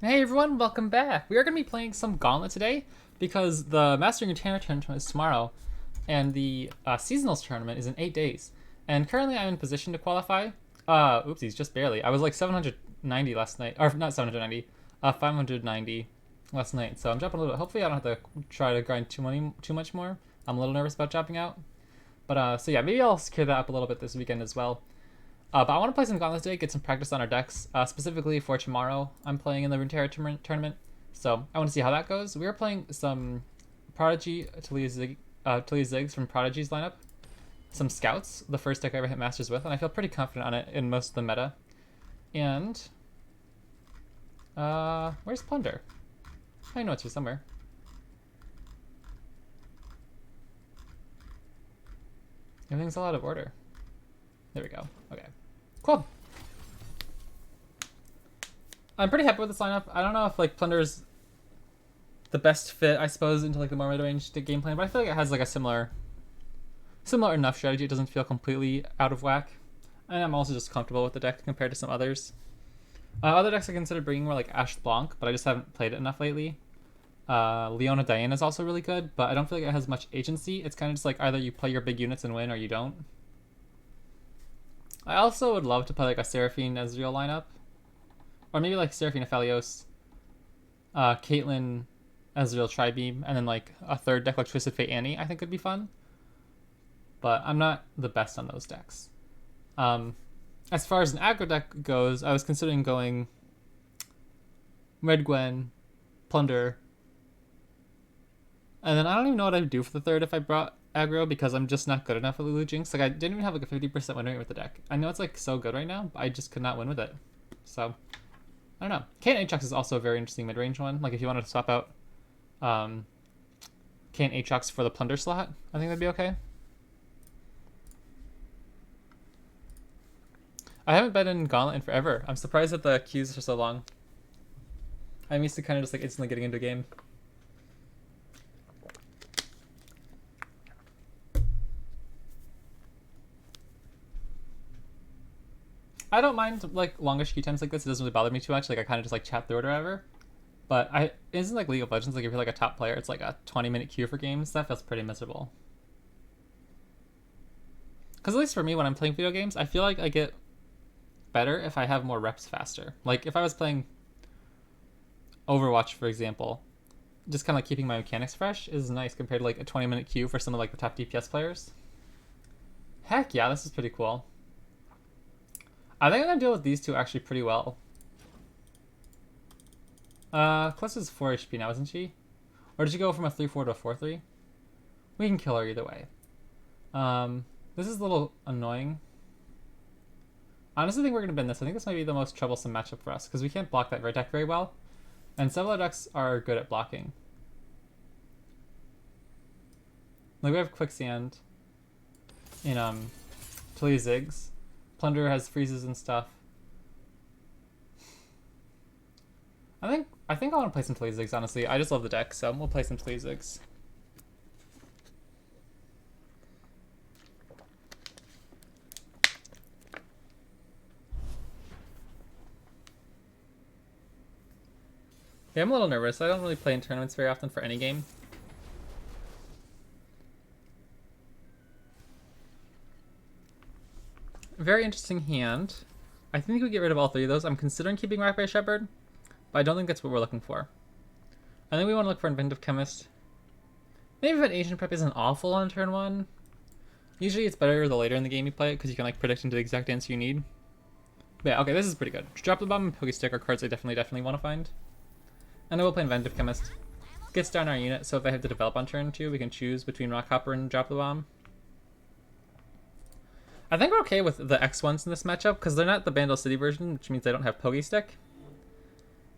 Hey everyone, welcome back. We are going to be playing some Gauntlet today because the Mastering Runeterra tournament is tomorrow and the Seasonals tournament is in 8 days. And currently I'm in position to qualify. Oopsies, just barely. I was like 790 last night, or not 790, 590 last night. So I'm dropping a little bit. Hopefully I don't have to try to grind too much more. I'm a little nervous about dropping out. But so yeah, maybe I'll secure that up a little bit this weekend as well. But I want to play some Gauntlet today, get some practice on our decks, specifically for tomorrow. I'm playing in the Runeterra tournament, so I want to see how that goes. We are playing some Prodigy Taliyah Zigs from Prodigy's lineup, some Scouts, the first deck I ever hit Masters with, and I feel pretty confident on it in most of the meta. And where's Plunder? I know it's here somewhere. Everything's a lot of order. There we go. Okay. Cool. I'm pretty happy with this lineup. I don't know if like Plunder's the best fit, I suppose, into like the more mid-range game plan, but I feel like it has like a similar enough strategy. It doesn't feel completely out of whack, and I'm also just comfortable with the deck compared to some others. Other decks I considered bringing were like Ash Blanc, but I just haven't played it enough lately. Leona Diana is also really good, but I don't feel like it has much agency. It's kind of just like either you play your big units and win or you don't. I also would love to play like a Seraphine Ezreal lineup. Or maybe like Seraphine Aphelios, Caitlyn Ezreal Tribeam, and then like a third deck like Twisted Fate Annie, I think would be fun. But I'm not the best on those decks. As far as an aggro deck goes, I was considering going Red Gwen, Plunder, and then I don't even know what I'd do for the third if I brought aggro because I'm just not good enough at Lulu Jinx. Like I didn't even have like a 50% win rate with the deck. I know it's like so good right now, but I just could not win with it. So I don't know. Kayn Aatrox is also a very interesting mid-range one. Like if you wanted to swap out Kayn Aatrox for the Plunder slot, I think that'd be okay. I haven't been in Gauntlet in forever. I'm surprised that the queues are so long. I'm used to kind of just like instantly getting into a game. I don't mind like longish queue times like this. It doesn't really bother me too much. Like I kind of just like chat through it or whatever. But isn't like League of Legends, like if you're like a top player, it's like a 20-minute queue for games. That feels pretty miserable. Because at least for me, when I'm playing video games, I feel like I get better if I have more reps faster. Like if I was playing Overwatch, for example, just kind of like keeping my mechanics fresh is nice compared to like a 20-minute queue for some of like the top DPS players. Heck yeah, this is pretty cool. I think I'm gonna deal with these two actually pretty well. Kless is 4 HP now, isn't she? Or did she go from a 3-4 to a 4-3? We can kill her either way. This is a little annoying. I honestly think we're gonna bend this. I think this might be the most troublesome matchup for us because we can't block that red deck very well, and several decks are good at blocking. Like we have Quicksand in Taliyah Ziggs. Plunder has freezes and stuff. I think I want to play some Taliyah Ziggs, honestly. I just love the deck, so we'll play some Taliyah Ziggs. Yeah, I'm a little nervous. I don't really play in tournaments very often for any game. Very interesting hand. I think we get rid of all three of those. I'm considering keeping Rackberry Shepherd, but I don't think that's what we're looking for. I think we want to look for Inventive Chemist. Maybe an Ancient Prep isn't awful on turn 1. Usually it's better the later in the game you play it because you can like predict into the exact answer you need. But yeah, okay, this is pretty good. Drop the Bomb and Pokestick are cards I definitely want to find. And then we'll play Inventive Chemist. Gets down our unit, so if I have to develop on turn 2, we can choose between Rockhopper and Drop the Bomb. I think we're okay with the X1s in this matchup because they're not the Bandle City version, which means they don't have Pokestick.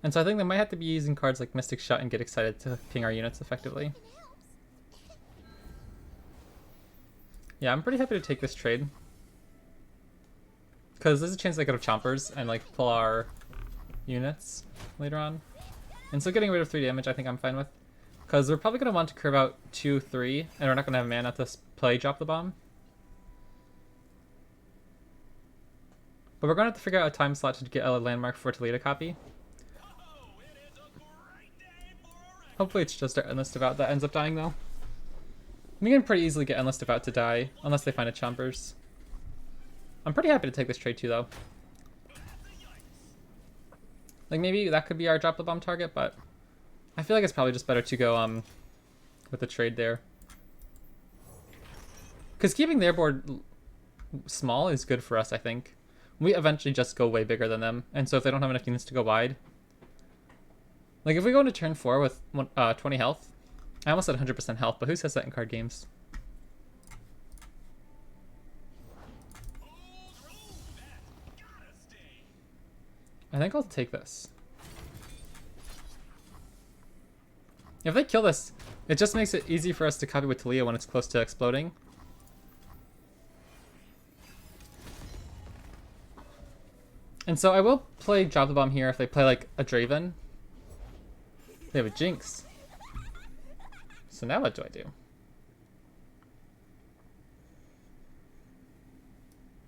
And so I think they might have to be using cards like Mystic Shot and Get Excited to ping our units effectively. Yeah, I'm pretty happy to take this trade. Because there's a chance they go to Chompers and like pull our units later on. And so getting rid of 3 damage I think I'm fine with. Because we're probably going to want to curve out 2-3, and we're not going to have mana to play Drop the Bomb. But we're going to have to figure out a time slot to get a landmark for Taliyah to copy. Hopefully it's just our Endless Devout that ends up dying though. We can pretty easily get Endless Devout to die, unless they find a Chompers. I'm pretty happy to take this trade too though. Like maybe that could be our Drop the Bomb target, but I feel like it's probably just better to go with the trade there. Because keeping their board small is good for us, I think. We eventually just go way bigger than them, and so if they don't have enough units to go wide, like if we go into turn 4 with 20 health, I almost said 100% health, but who says that in card games? I think I'll take this. If they kill this, it just makes it easy for us to copy with Taliyah when it's close to exploding. And so I will play Drop the Bomb here if they play like a Draven. They have a Jinx. So now what do I do?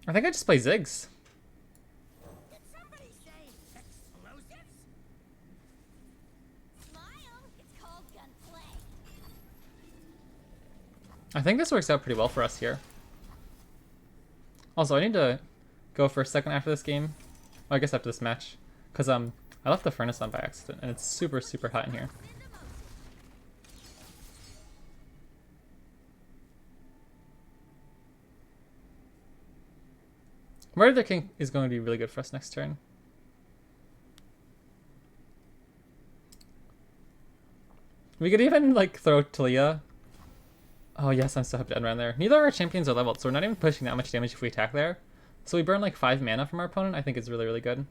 I think I just play Ziggs. Did somebody say explosives? Smile, it's called gunplay. I think this works out pretty well for us here. Also, I need to go for a second after this game. Well, I guess after this match. Because I left the furnace on by accident, and it's super, super hot in here. Murder the King is going to be really good for us next turn. We could even like throw Taliyah. Oh yes, I'm so happy to end around there. Neither of our champions are leveled, so we're not even pushing that much damage if we attack there. So we burn like 5 mana from our opponent. I think it's really, really good.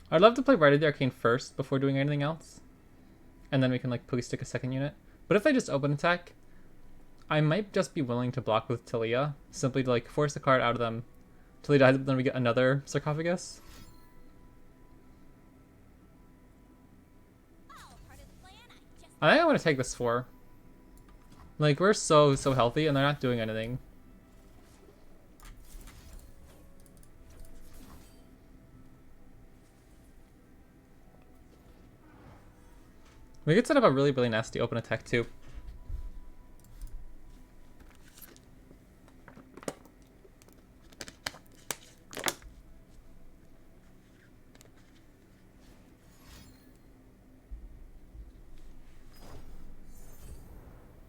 I'd love to play Rite of the Arcane first before doing anything else. And then we can like Poogie Stick a second unit. But if they just open attack, I might just be willing to block with Taliyah, simply to like force a card out of them. Taliyah dies, then we get another Sarcophagus. I think I want to take this 4. Like, we're so healthy, and they're not doing anything. We could set up a really, really nasty open attack, too.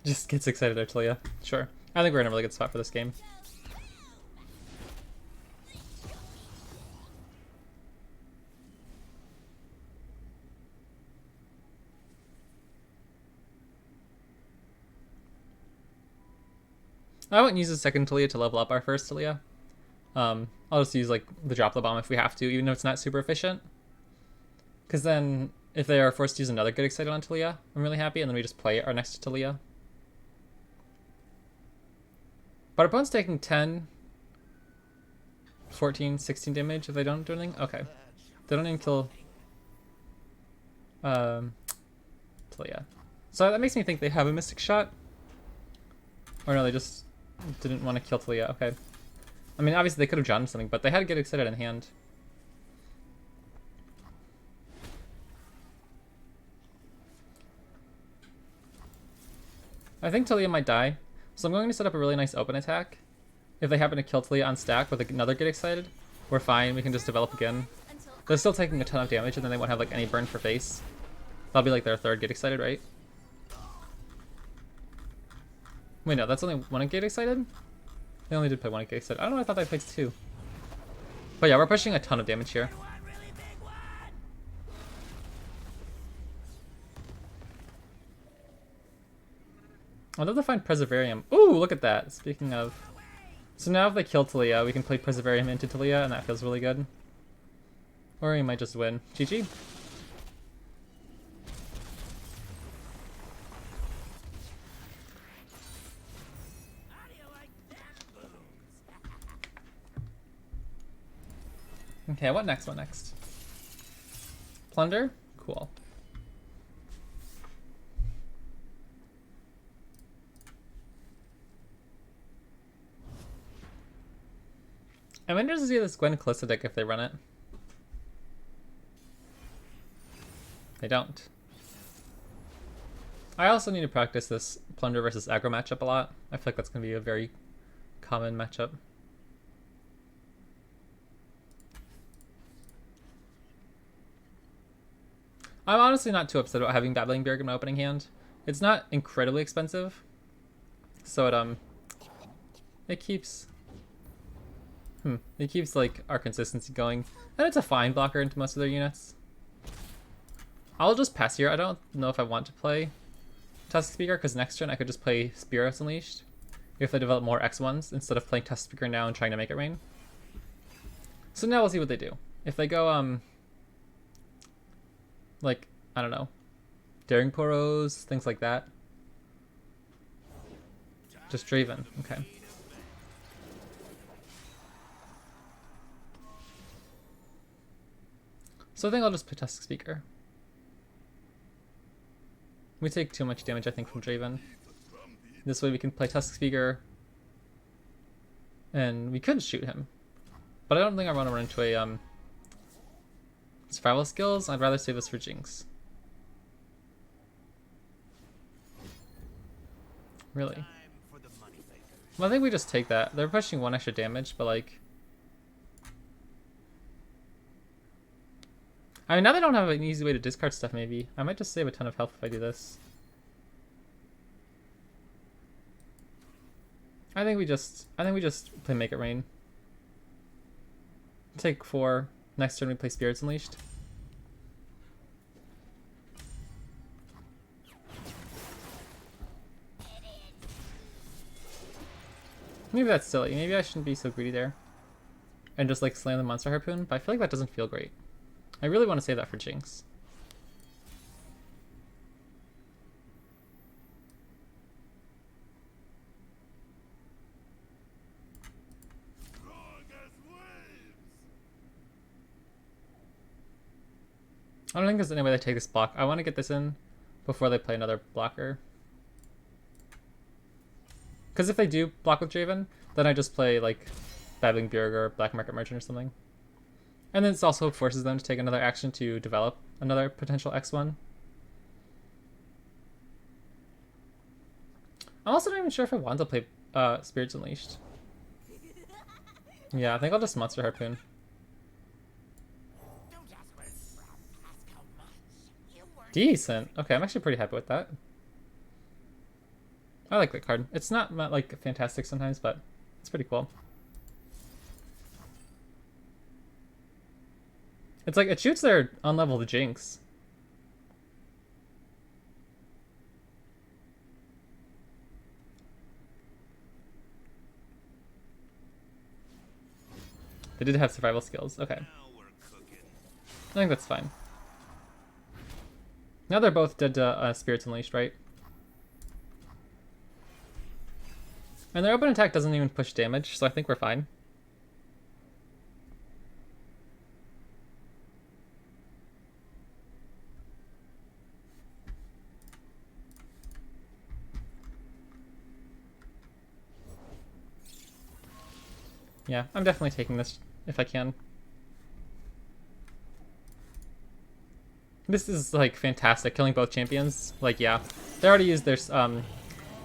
Just gets excited there, Taliyah. Sure. I think we're in a really good spot for this game. I won't use the second Taliyah to level up our first Taliyah. I'll just use like the Drop the Bomb if we have to, even though it's not super efficient. Because then if they are forced to use another Get Excited on Taliyah, I'm really happy, and then we just play our next Taliyah. But our opponent's taking 10, 14, 16 damage if they don't do anything? Okay. They don't even kill Taliyah. So that makes me think they have a Mystic Shot. Or no, they just didn't want to kill Taliyah. Okay. I mean, obviously they could have drawn something, but they had to Get Excited in hand. I think Taliyah might die. So I'm going to set up a really nice open attack. If they happen to kill Taliyah on stack with another Get Excited, we're fine. We can just develop again. They're still taking a ton of damage, and then they won't have like any burn for face. That'll be like their third Get Excited, right? Wait, no, that's only one Get Excited? They only did play one Get Excited. I don't know, I thought they played 2. But yeah, we're pushing a ton of damage here. I'd love to find Preservarium. Ooh, look at that. Speaking of. So now if they kill Taliyah, we can play Preservarium into Taliyah, and that feels really good. Or we might just win. GG. Okay, what next? What next? Plunder? Cool. I'm interested to see this Gwen Calista deck if they run it. They don't. I also need to practice this Plunder versus aggro matchup a lot. I feel like that's going to be a very common matchup. I'm honestly not too upset about having Babbling Beard in my opening hand. It's not incredibly expensive, so it keeps like our consistency going, and it's a fine blocker into most of their units. I'll just pass here. I don't know if I want to play Tusk Speaker because next turn I could just play Spirits Unleashed if they develop more X1s instead of playing Tusk Speaker now and trying to make it rain. So now we'll see what they do. If they go like, I don't know, Daring Poros, things like that. Just Draven, okay. So I think I'll just play Tusk Speaker. We take too much damage, I think, from Draven. This way we can play Tusk Speaker, and we could shoot him. But I don't think I want to run into a survival skills. I'd rather save this for Jinx. Really? Well, I think we just take that. They're pushing 1 extra damage, but like... I mean, now they don't have an easy way to discard stuff, maybe. I might just save a ton of health if I do this. I think we just play Make It Rain. Take 4. Next turn we play Spirits Unleashed. Maybe that's silly. Maybe I shouldn't be so greedy there. And just like slam the Monster Harpoon, but I feel like that doesn't feel great. I really want to save that for Jinx. I don't think there's any way they take this block. I want to get this in before they play another blocker. Because if they do block with Draven, then I just play like Babbling Beard or Black Market Merchant or something. And then it also forces them to take another action to develop another potential X1. I'm also not even sure if I want to play Spirits Unleashed. Yeah, I think I'll just Monster Harpoon. Decent. Okay, I'm actually pretty happy with that. I like that card. It's not like fantastic sometimes, but it's pretty cool. It's like it shoots their unleveled Jinx. They did have survival skills. Okay. I think that's fine. Now they're both dead to Spirits Unleashed, right? And their open attack doesn't even push damage, so I think we're fine. Yeah, I'm definitely taking this if I can. This is like fantastic, killing both champions. Like, yeah, they already used their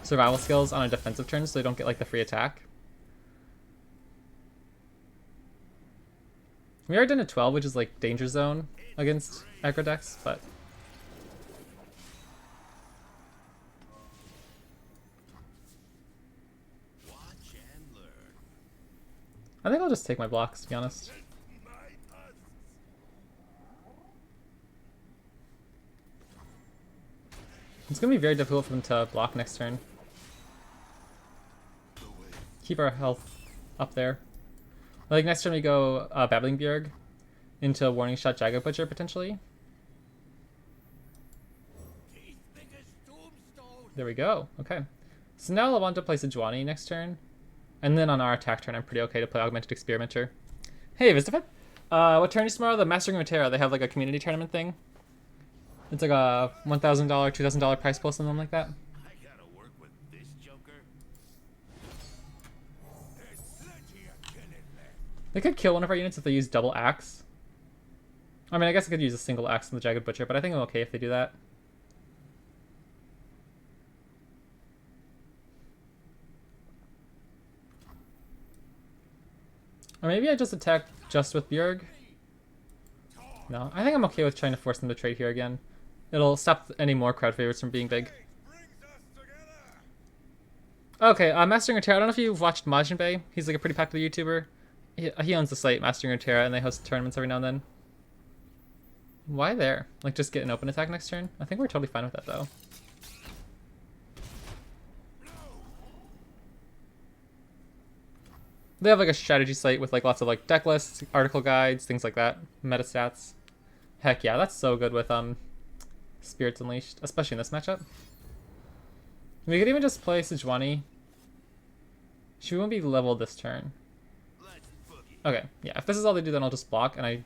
survival skills on a defensive turn, so they don't get like the free attack. We are done at 12, which is like danger zone against aggro decks, but I think I'll just take my blocks, to be honest. It's gonna be very difficult for them to block next turn. Keep our health up there. Like next turn we go Babbling Beard into Warning Shot Jagged Butcher potentially. There we go. Okay. So now I'll want to play Sejuani next turn. And then on our attack turn, I'm pretty okay to play Augmented Experimenter. Hey, Vistafed. What turn is tomorrow? The Mastering Runeterra. They have like a community tournament thing. It's like a $1,000, $2,000 prize pool, something like that. I gotta work with this joker. There's plenty of killing left. They could kill one of our units if they use double axe. I mean, I guess I could use a single axe in the Jagged Butcher, but I think I'm okay if they do that. Or maybe I just attack just with Bjerg. No, I think I'm okay with trying to force them to trade here again. It'll stop any more crowd favorites from being big. Okay, Mastering Runeterra. I don't know if you've watched Majin Bay. He's like a pretty popular YouTuber. He owns the site Mastering Runeterra, and they host tournaments every now and then. Why there? Like, just get an open attack next turn? I think we're totally fine with that, though. They have like a strategy site with like lots of like deck lists, article guides, things like that, meta stats. Heck yeah, that's so good with Spirits Unleashed, especially in this matchup. We could even just play Sejuani. She won't be leveled this turn. Okay, yeah, if this is all they do, then I'll just block, and I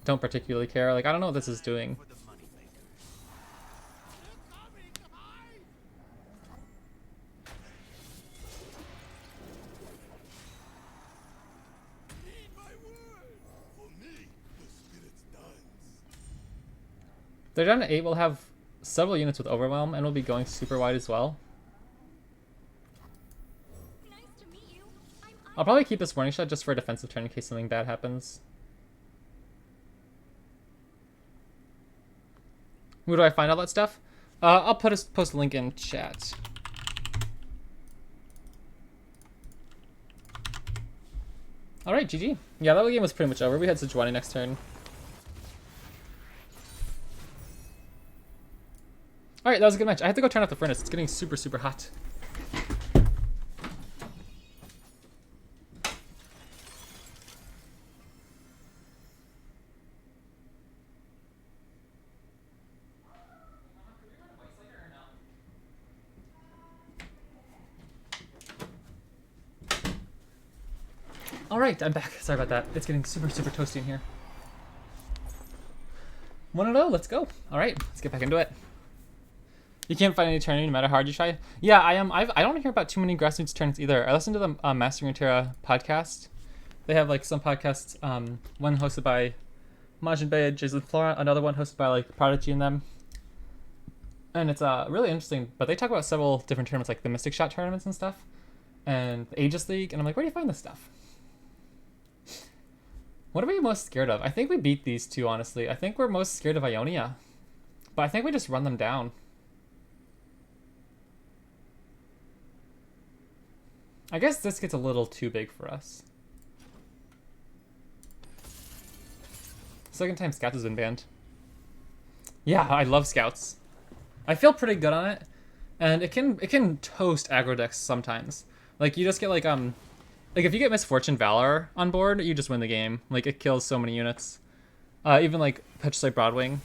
don't particularly care. Like, I don't know what this is doing. They're down to 8. We'll have several units with Overwhelm, and we'll be going super wide as well. Nice to meet you. I'll probably keep this Warning Shot just for a defensive turn in case something bad happens. Where do I find all that stuff? I'll post a link in chat. Alright, GG. Yeah, that game was pretty much over. We had Sejuani next turn. Alright, that was a good match. I have to go turn off the furnace. It's getting super, super hot. Alright, I'm back. Sorry about that. It's getting super, super toasty in here. 1-0, let's go. Alright, let's get back into it. You can't find any tournament no matter how hard you try. Yeah, I don't hear about too many grassroots tournaments either. I listen to the Mastering Runeterra podcast. They have like some podcasts, one hosted by Majin Bay, Jason Flora, another one hosted by like Prodigy and them. And it's really interesting. But they talk about several different tournaments, like the Mystic Shot tournaments and stuff, and the Aegis League. And I'm like, where do you find this stuff? What are we most scared of? I think we beat these two, honestly. I think we're most scared of Ionia, but I think we just run them down. I guess this gets a little too big for us. Second time Scouts has been banned. Yeah, I love Scouts. I feel pretty good on it, and it can toast aggro decks sometimes. Like you just get like if you get Misfortune Valor on board, you just win the game. Like it kills so many units. Even like Petrified Broadwing,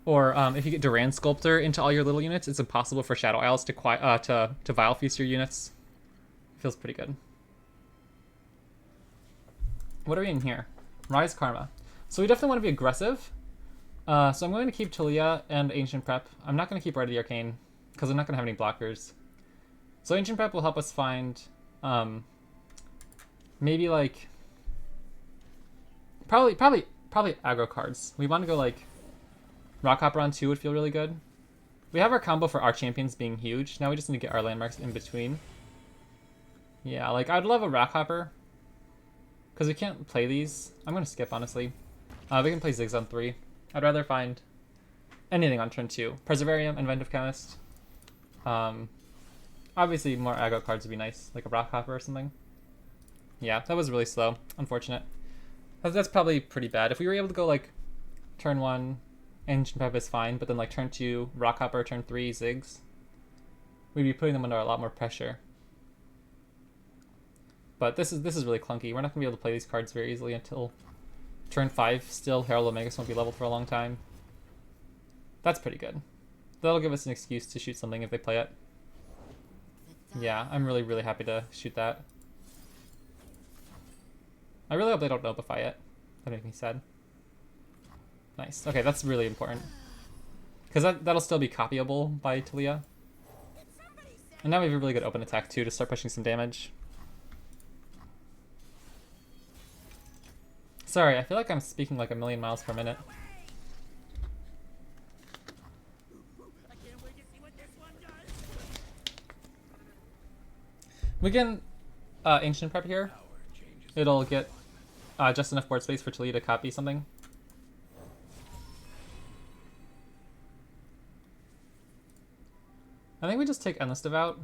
or if you get Duran Sculptor into all your little units, it's impossible for Shadow Isles to Vile Feast your units. Feels pretty good. What are we in here? Rise Karma. So we definitely want to be aggressive. So I'm going to keep Taliyah and Ancient Prep. I'm not going to keep Rite of the Arcane because I'm not going to have any blockers. So Ancient Prep will help us find maybe like probably aggro cards. We want to go like Rockhopper on 2 would feel really good. We have our combo for our champions being huge. Now we just need to get our landmarks in between. Yeah, like I'd love a Rockhopper because we can't play these. I'm gonna skip honestly. We can play Ziggs on 3. I'd rather find anything on turn 2. Perseverarium, Inventive Chemist. Obviously more aggro cards would be nice, like a Rockhopper or something. Yeah, that was really slow. Unfortunate. That's probably pretty bad. If we were able to go like turn 1, Ancient Prep is fine, but then like turn 2, Rockhopper, turn 3, Ziggs, we'd be putting them under a lot more pressure. But this is really clunky. We're not gonna be able to play these cards very easily until turn 5. Still, Herald Omegas won't be leveled for a long time. That's pretty good. That'll give us an excuse to shoot something if they play it. Yeah, I'm really, really happy to shoot that. I really hope they don't Notify it. That makes me sad. Nice. Okay, that's really important. Because that'll still be copyable by Taliyah. And now we have a really good open attack too to start pushing some damage. Sorry, I feel like I'm speaking like a million miles per minute. We can ancient prep here. It'll get just enough board space for Taliyah to copy something. I think we just take Endless Devout.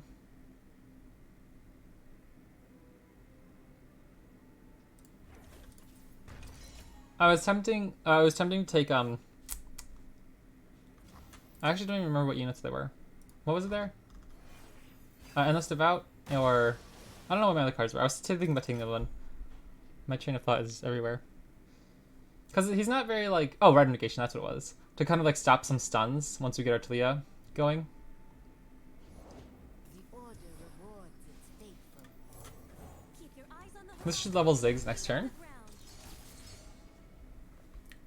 I was tempting to take I actually don't even remember what units they were. What was it there? Endless Devout, or I don't know what my other cards were. I was thinking about taking the other one. My train of thought is everywhere. Because he's not very like... Oh, Red Negation, that's what it was. To kind of like stop some stuns once we get our Taliyah going. This should level Ziggs next turn.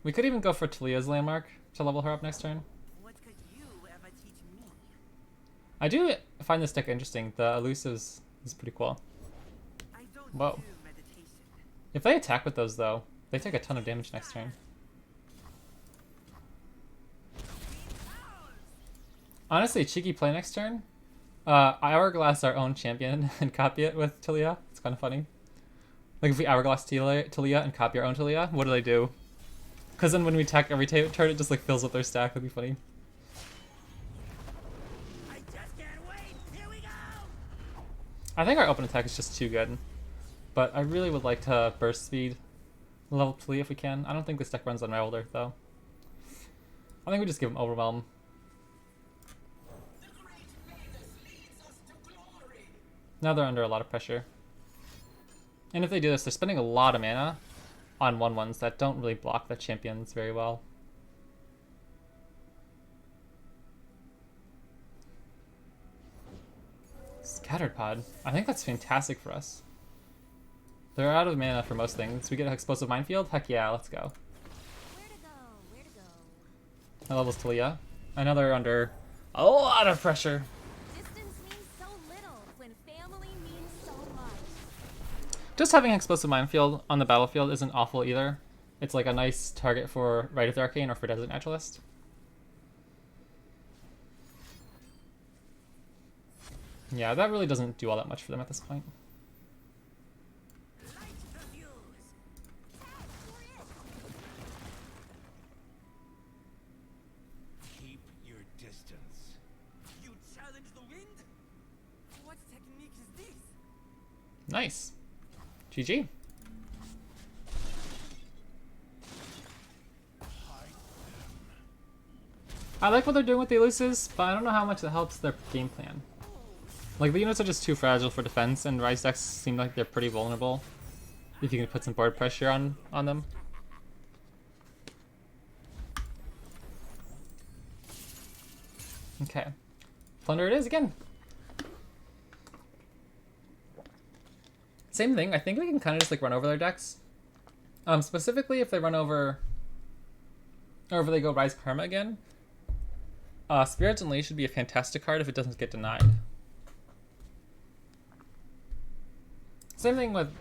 We could even go for Taliyah's landmark to level her up next turn. I do find this deck interesting. The elusives is pretty cool. Whoa. If they attack with those though, they take a ton of damage next turn. Honestly, cheeky play next turn. Hourglass our own champion and copy it with Taliyah. It's kind of funny. Like if we Hourglass Taliyah and copy our own Taliyah, what do they do? Because then when we attack every turn, it just like fills up their stack. That'd be funny. I just can't wait. Here we go. I think our open attack is just too good. But I really would like to burst speed level Taliyah if we can. I don't think this deck runs Unrivaled Earth though. I think we just give him Overwhelm. Now they're under a lot of pressure. And if they do this, they're spending a lot of mana on 1/1s that don't really block the champions very well. Scattered Pod. I think that's fantastic for us. They're out of mana for most things. We get an Explosive Minefield? Heck yeah, let's go. Where to go? Where to go? That levels Taliyah. I know they're under a lot of pressure. Distance means so little when family means so much. Just having Explosive Minefield on the battlefield isn't awful either. It's like a nice target for Rite of the Arcane or for Desert Naturalist. Yeah, that really doesn't do all that much for them at this point. Keep your distance. You challenge the wind? What technique is this? Nice. GG. I like what they're doing with the elusives, but I don't know how much it helps their game plan. Like, the units are just too fragile for defense, and Rise decks seem like they're pretty vulnerable if you can put some board pressure on them. Okay. Plunder it is again. Same thing. I think we can kind of just like run over their decks. Specifically if they run over, or if they go Rise Karma again. Spirits Unleashed should be a fantastic card if it doesn't get denied. Same thing with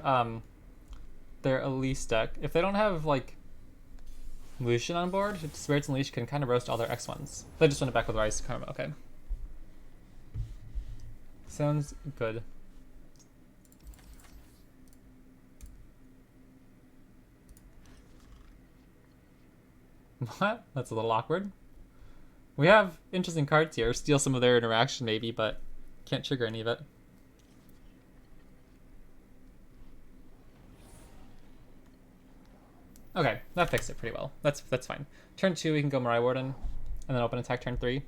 their Elise deck. If they don't have like Lucian on board, Spirits Unleashed can kind of roast all their X1s. They just run it back with Rise Karma. Okay. Sounds good. What? That's a little awkward. We have interesting cards here. Steal some of their interaction maybe, but can't trigger any of it. Okay, that fixed it pretty well. That's fine. Turn 2, we can go Mirai Warden, and then open attack turn 3.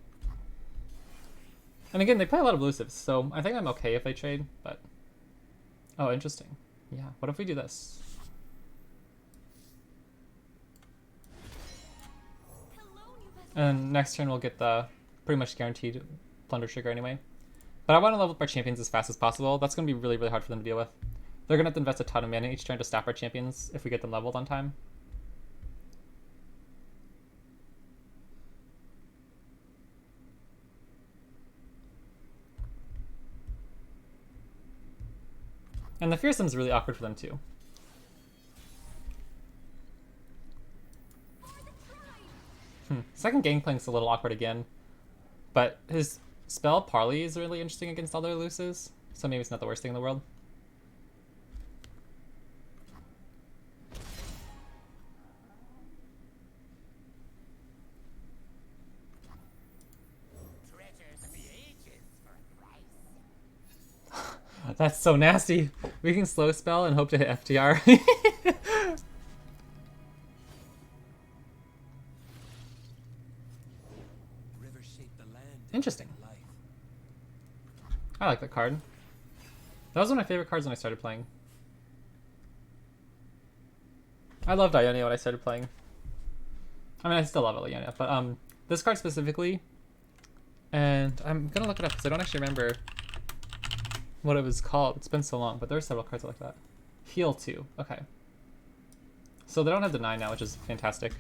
And again, they play a lot of elusives, so I think I'm okay if they trade, but... Oh, interesting. Yeah, what if we do this? And next turn we'll get the pretty much guaranteed Plunder trigger anyway. But I want to level up our champions as fast as possible. That's going to be really, really hard for them to deal with. They're going to have to invest a ton of mana each turn to stop our champions if we get them leveled on time. And the Fearsome's really awkward for them too. Second Gangplank's a little awkward again, but his spell Parley is really interesting against other Luces, so maybe it's not the worst thing in the world. That's so nasty. We can slow spell and hope to hit FTR. River shaped the land. Interesting. Life. I like that card. That was one of my favorite cards when I started playing. I loved Ionia when I started playing. I mean, I still love Ionia, but this card specifically, and I'm gonna look it up because I don't actually remember what it was called. It's been so long, but there are several cards like that. Heal 2. Okay. So they don't have Deny now, which is fantastic.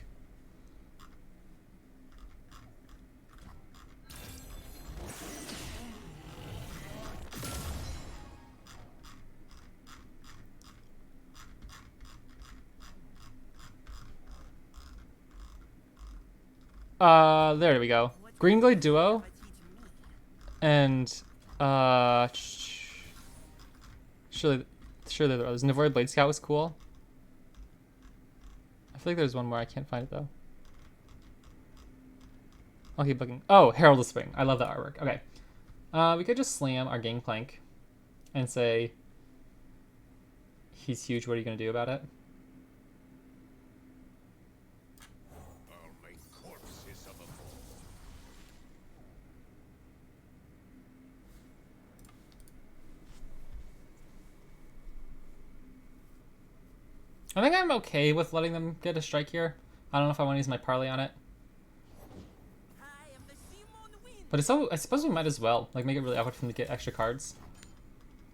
There we go. Green Glade Duo and surely there was Nivora Blade Scout was cool. I feel like there's one more. I can't find it though. I'll keep looking. Oh, Herald of Spring. I love that artwork. Okay. We could just slam our Gangplank and say he's huge. What are you gonna do about it? I'll make corpses of them all. I think I'm okay with letting them get a strike here. I don't know if I want to use my Parley on it. I am the Simon Wind. But it's so, I suppose we might as well. Like, make it really awkward for them to get extra cards.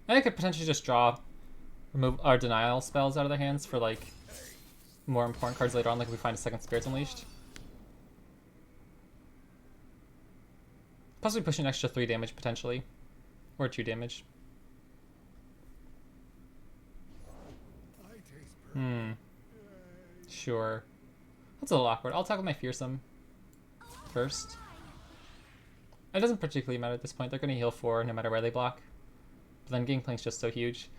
And I could potentially just remove our denial spells out of their hands for, like, more important cards later on, like if we find a second Spirits Unleashed. Possibly push an extra 3 damage, potentially. Or 2 damage. Sure. That's a little awkward. I'll tackle my Fearsome first. It doesn't particularly matter at this point. They're going to heal 4 no matter where they block. But then Gangplank's just so huge.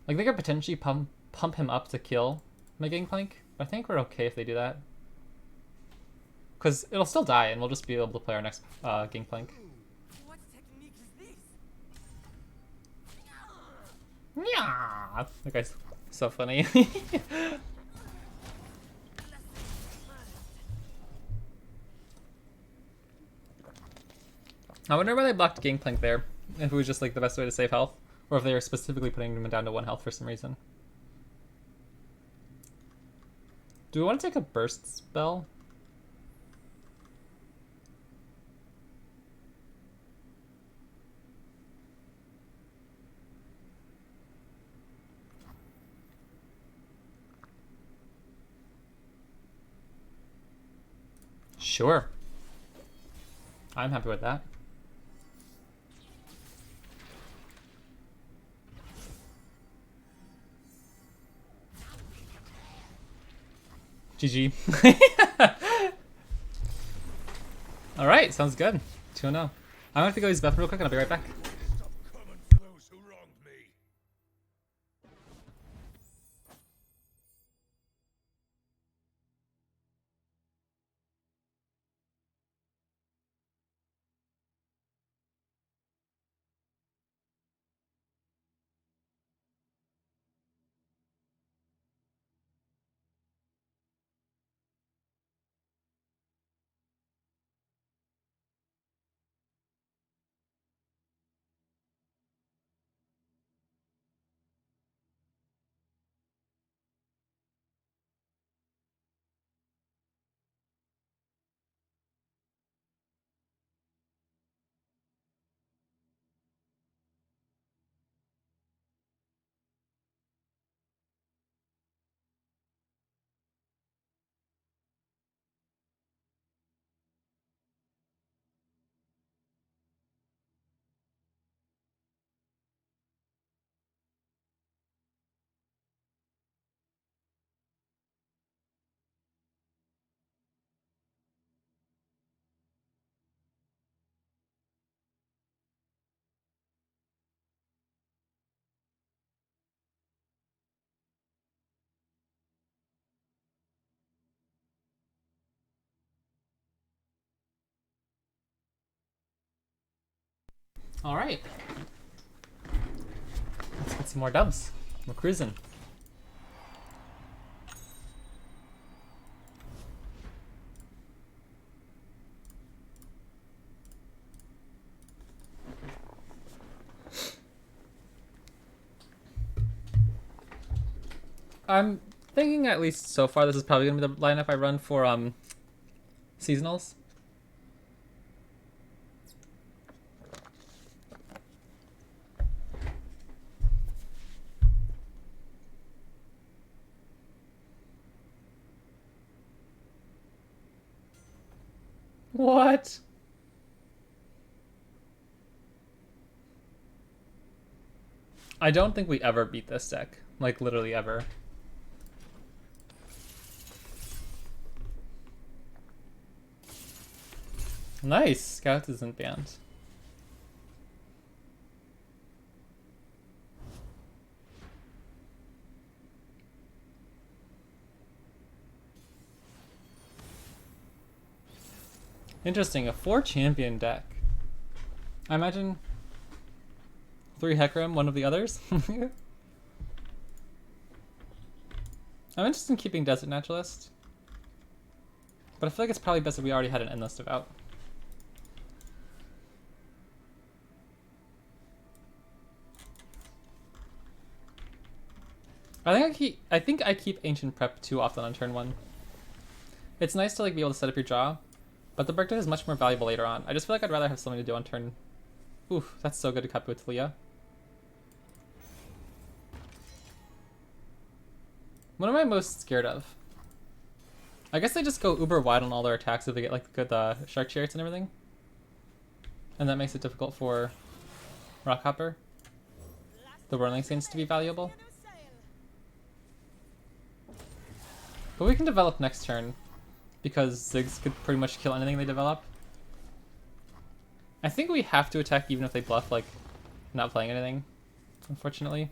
Like, they could potentially pump him up to kill my Gangplank. But I think we're okay if they do that. Because it'll still die, and we'll just be able to play our next Gangplank. What technique is this? Yeah, that guy's so funny. I wonder why they blocked Gangplank there. If it was just like the best way to save health, or if they were specifically putting him down to 1 health for some reason. Do we want to take a burst spell? Sure. I'm happy with that. GG. Alright, sounds good. 2-0. I'm gonna have to go use the bathroom real quick and I'll be right back. Stop coming for those who wronged me. All right. Let's get some more dubs. We're cruising. I'm thinking at least so far this is probably gonna be the lineup I run for seasonals. What? I don't think we ever beat this deck. Like, literally ever. Nice! Scout isn't banned. Interesting, a 4-champion deck. I imagine 3 Hecarim, one of the others. I'm interested in keeping Desert Naturalist. But I feel like it's probably best if we already had an Endless Devout. I think I keep Ancient Prep too often on turn 1. It's nice to like be able to set up your draw, but the Berkta is much more valuable later on. I just feel like I'd rather have something to do on turn. Oof, that's so good to copy with Taliyah. What am I most scared of? I guess they just go uber wide on all their attacks if they get like good Shark Chariots and everything. And that makes it difficult for Rockhopper. The Whirling seems to be valuable. But we can develop next turn, because Ziggs could pretty much kill anything they develop. I think we have to attack even if they bluff, like, not playing anything, unfortunately.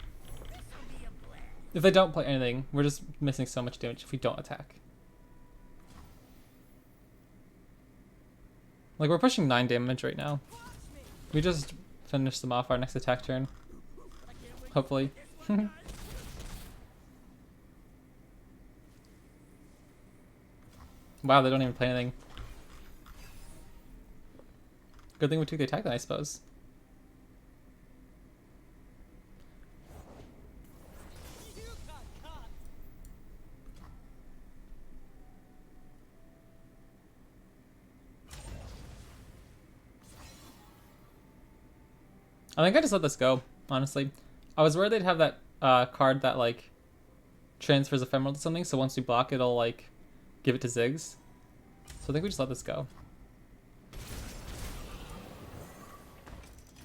If they don't play anything, we're just missing so much damage if we don't attack. Like, we're pushing 9 damage right now. We just finish them off our next attack turn. Hopefully. Wow, they don't even play anything. Good thing we took the attack then, I suppose. I think I just let this go, honestly. I was worried they'd have that card that, like, transfers Ephemeral to something, so once we block, it'll, like, give it to Ziggs. So I think we just let this go.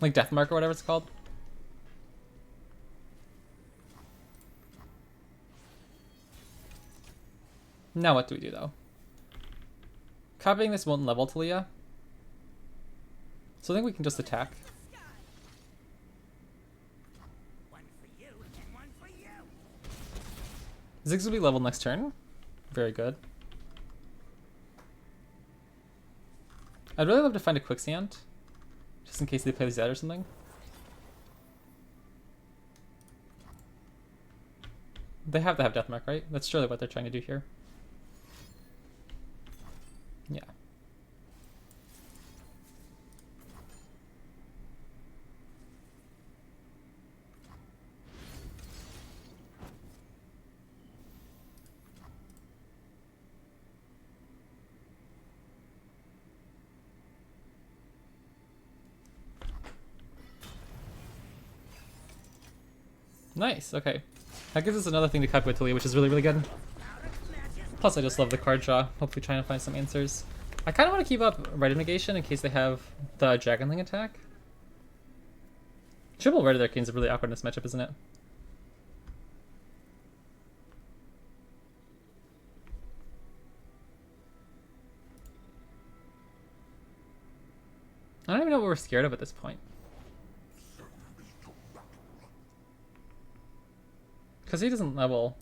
Like Deathmark or whatever it's called. Now what do we do, though? Copying this won't level Taliyah. So I think we can just attack. Ziggs will be leveled next turn. Very good. I'd really love to find a Quicksand, just in case they play Zed or something. They have to have Deathmark, right? That's surely what they're trying to do here. Yeah. Nice, okay. That gives us another thing to copy with Taliyah, which is really, really good. Plus, I just love the card draw. Hopefully trying to find some answers. I kind of want to keep up Red Negation in case they have the Dragonling attack. Triple Red Arcane is a really awkward in this matchup, isn't it? I don't even know what we're scared of at this point. Because he doesn't level.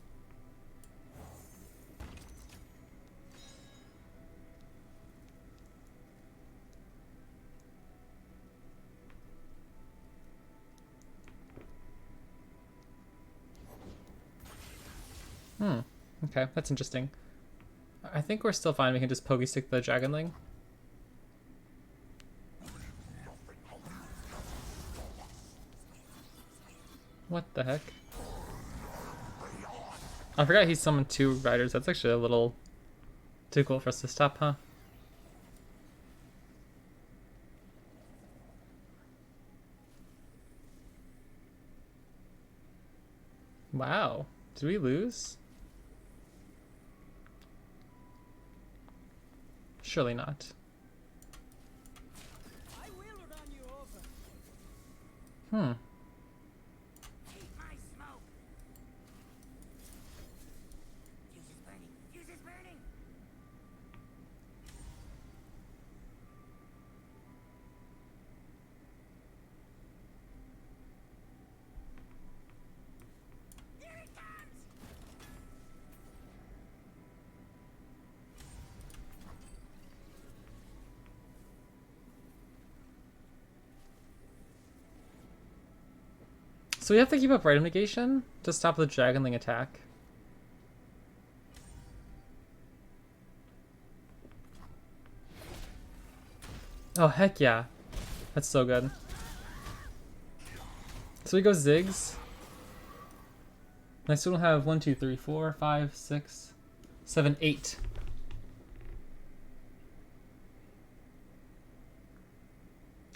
Okay, that's interesting. I think we're still fine. We can just pokey stick the Dragonling. What the heck? I forgot he summoned 2 riders. That's actually a little too cool for us to stop, huh? Wow. Did we lose? Surely not. I will run you over. Hmm. Keep my smoke. Fuse is burning. Fuse is burning. Here it comes. So we have to keep up random negation to stop the Dragonling attack. Oh, heck yeah. That's so good. So we go Ziggs. Next one will have 1, 2, 3, 4, 5, 6, 7, 8.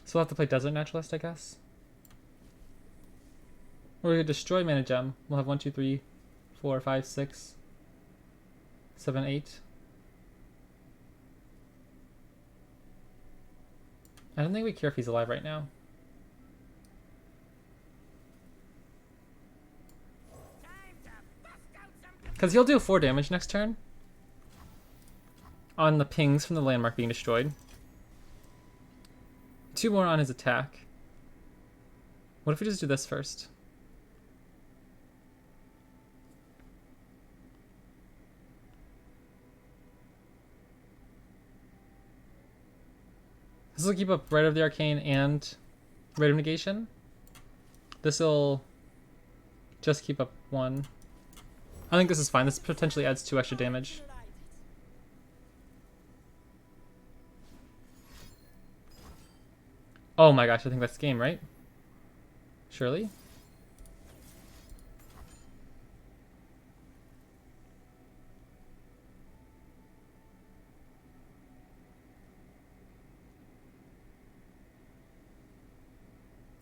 So we'll have to play Desert Naturalist, I guess. Or we could destroy Mana Gem. We'll have 1, 2, 3, 4, 5, 6, 7, 8. I don't think we care if he's alive right now. Because he'll do 4 damage next turn on the pings from the landmark being destroyed. 2 more on his attack. What if we just do this first? This will keep up Rite of the Arcane and Rite of Negation. This will just keep up 1. I think this is fine. This potentially adds 2 extra damage. Oh my gosh, I think that's game, right? Surely?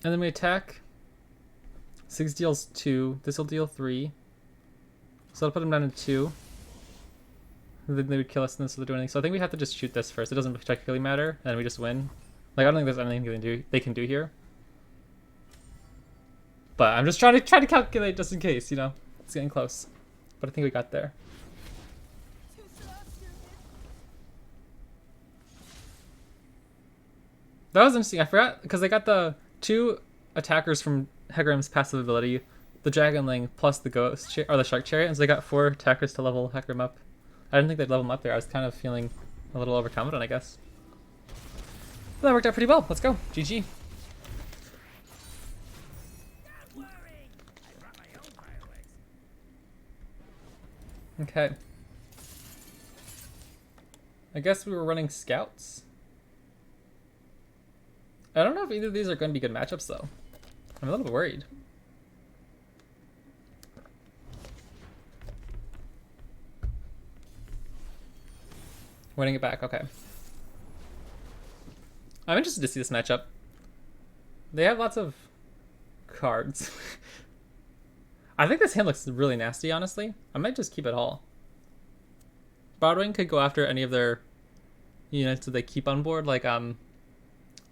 And then we attack. 6 deals 2. This will deal 3. So I'll put him down to 2. And then they would kill us and this will do anything. So I think we have to just shoot this first. It doesn't particularly matter, and we just win. Like, I don't think there's anything they can do here. But I'm just trying to calculate just in case, you know. It's getting close. But I think we got there. That was interesting. I forgot because they got the 2 attackers from Hecarim's passive ability, the Dragonling plus the Ghost or the Shark Chariot, and so they got 4 attackers to level Hecarim up. I didn't think they'd level him up there. I was kind of feeling a little overconfident, I guess. But that worked out pretty well. Let's go. GG. Don't worry. I brought my own fireworks. Okay. I guess we were running scouts. I don't know if either of these are going to be good matchups, though. I'm a little bit worried. Winning it back, okay. I'm interested to see this matchup. They have lots of cards. I think this hand looks really nasty, honestly. I might just keep it all. Broadwing could go after any of their units that they keep on board, like, I don't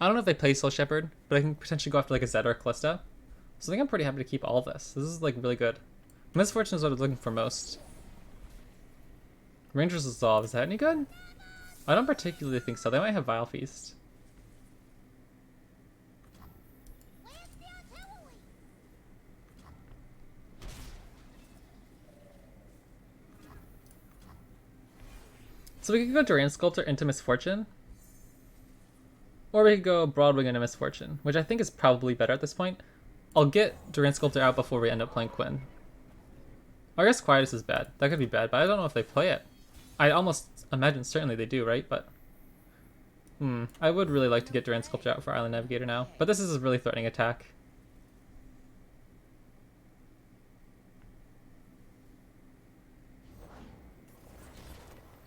know if they play Soul Shepherd, but I can potentially go after like a Zed or a Callista. So I think I'm pretty happy to keep all of this. This is like really good. Misfortune is what I was looking for most. Ranger's Resolve, is that any good? I don't particularly think so. They might have Vile Feast. So we could go Duran Sculptor into Misfortune. Or we could go Broadwing into Misfortune, which I think is probably better at this point. I'll get Duran Sculptor out before we end up playing Quinn. I guess Quietus is bad. That could be bad, but I don't know if they play it. I almost imagine certainly they do, right? But I would really like to get Duran Sculpture out for Island Navigator now. But this is a really threatening attack.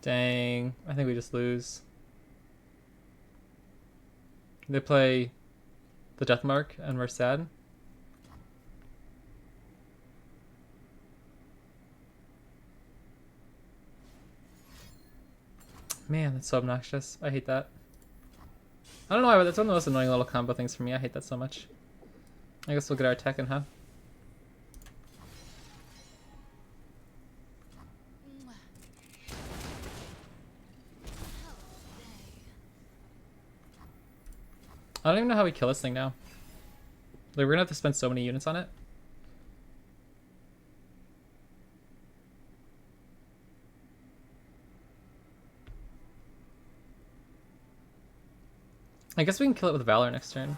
Dang. I think we just lose. They play the Deathmark and we're sad. Man, that's so obnoxious. I hate that. I don't know why, but that's one of the most annoying little combo things for me. I hate that so much. I guess we'll get our tech in, huh? I don't even know how we kill this thing now. Like, we're gonna have to spend so many units on it. I guess we can kill it with Valor next turn.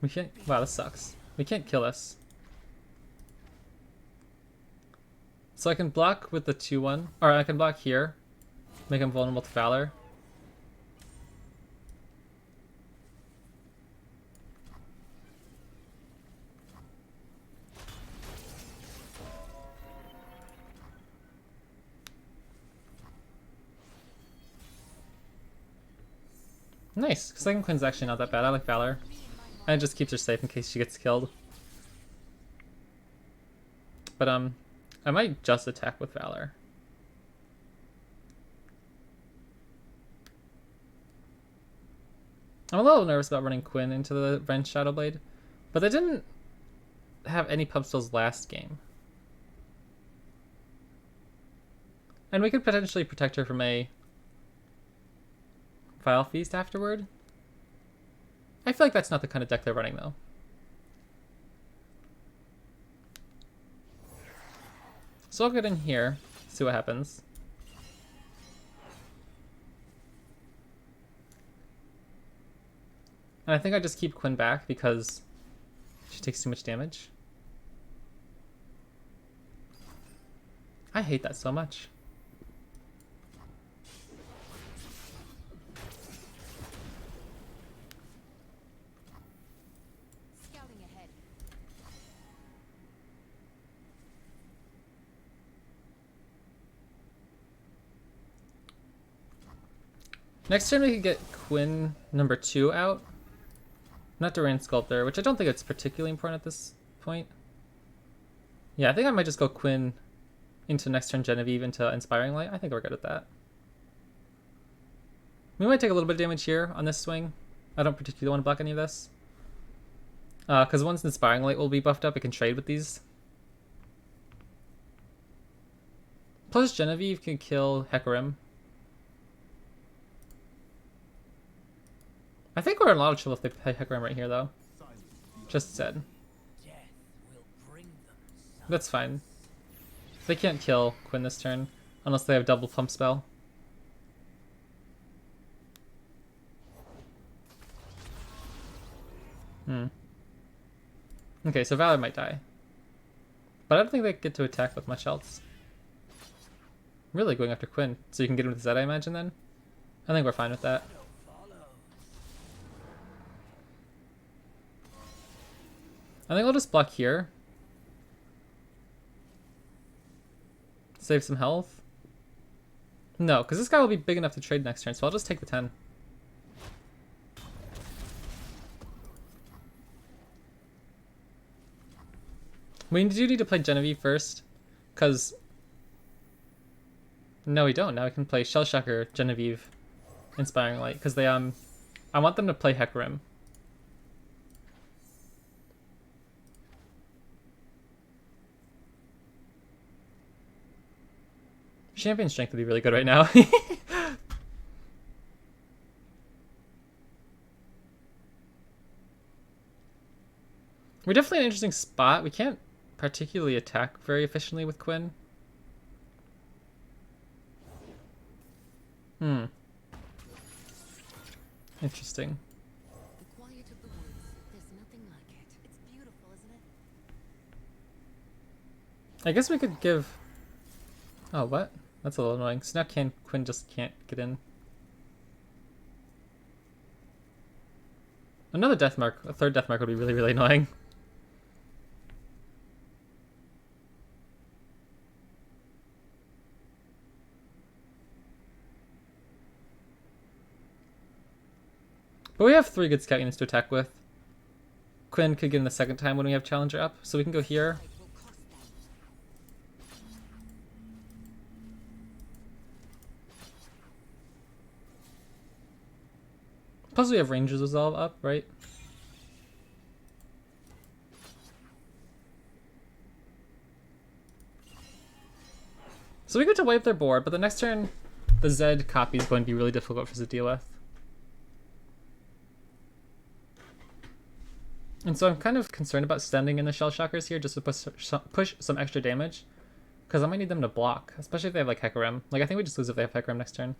We can't. Wow, this sucks. We can't kill us. So I can block with the 2-1, or I can block here, make him vulnerable to Valor. Nice, second Quinn's actually not that bad. I like Valor. And it just keeps her safe in case she gets killed. But I might just attack with Valor. I'm a little nervous about running Quinn into the Wrench Shadowblade, but they didn't have any pump spells last game. And we could potentially protect her from a Vile Feast afterward. I feel like that's not the kind of deck they're running though. So I'll get in here, see what happens. And I think I just keep Quinn back because she takes too much damage. I hate that so much. Scouting ahead. Next turn we could get Quinn number 2 out. Not Duran Sculptor, which I don't think it's particularly important at this point. Yeah, I think I might just go Quinn into next turn Genevieve into Inspiring Light. I think we're good at that. We might take a little bit of damage here on this swing. I don't particularly want to block any of this. Because once Inspiring Light will be buffed up, it can trade with these. Plus Genevieve can kill Hecarim. I think we're in a lot of trouble if they play Hecarim right here, though. Just said. That's fine. They can't kill Quinn this turn, unless they have double pump spell. Okay, so Valor might die. But I don't think they get to attack with much else. Really going after Quinn, so you can get him with Zed, I imagine, then? I think we're fine with that. I think I'll just block here. Save some health. No, because this guy will be big enough to trade next turn, so I'll just take the 10. We do need to play Genevieve first, because... No, we don't. Now we can play Shellshocker, Genevieve, Inspiring Light, because they, I want them to play Hecarim. Champion Strength would be really good right now. We're definitely in an interesting spot. We can't particularly attack very efficiently with Quinn. Interesting. The quiet of the woods I guess we could give... Oh, what? That's a little annoying. So now Quinn just can't get in. Another death mark, a third death mark would be really, really annoying. But we have 3 good scout units to attack with. Quinn could get in the second time when we have Challenger up, so we can go here. Plus we have Ranger's Resolve up, right? So we get to wipe their board, but the next turn, the Zed copy is going to be really difficult for us to deal with. And so I'm kind of concerned about standing in the Shell Shockers here just to push some extra damage. Because I might need them to block, especially if they have like Hecarim. Like I think we just lose if they have Hecarim next turn.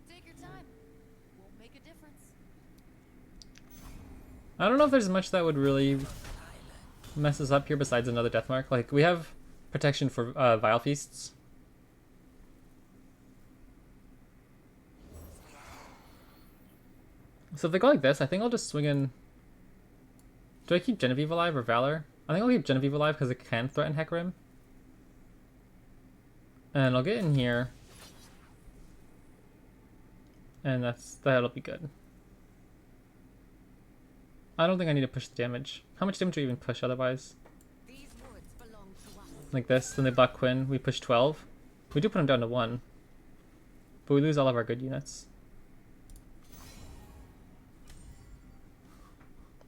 Take your time. Won't make a difference. I don't know if there's much that would really mess us up here besides another death mark. Like we have protection for Vile Feasts. So if they go like this, I think I'll just swing in... Do I keep Genevieve alive or Valor? I think I'll keep Genevieve alive because it can threaten Hecarim. And I'll get in here. And that'll be good. I don't think I need to push the damage. How much damage do we even push otherwise? These woods belong to us. Like this, then they block Quinn, we push 12. We do put him down to 1. But we lose all of our good units.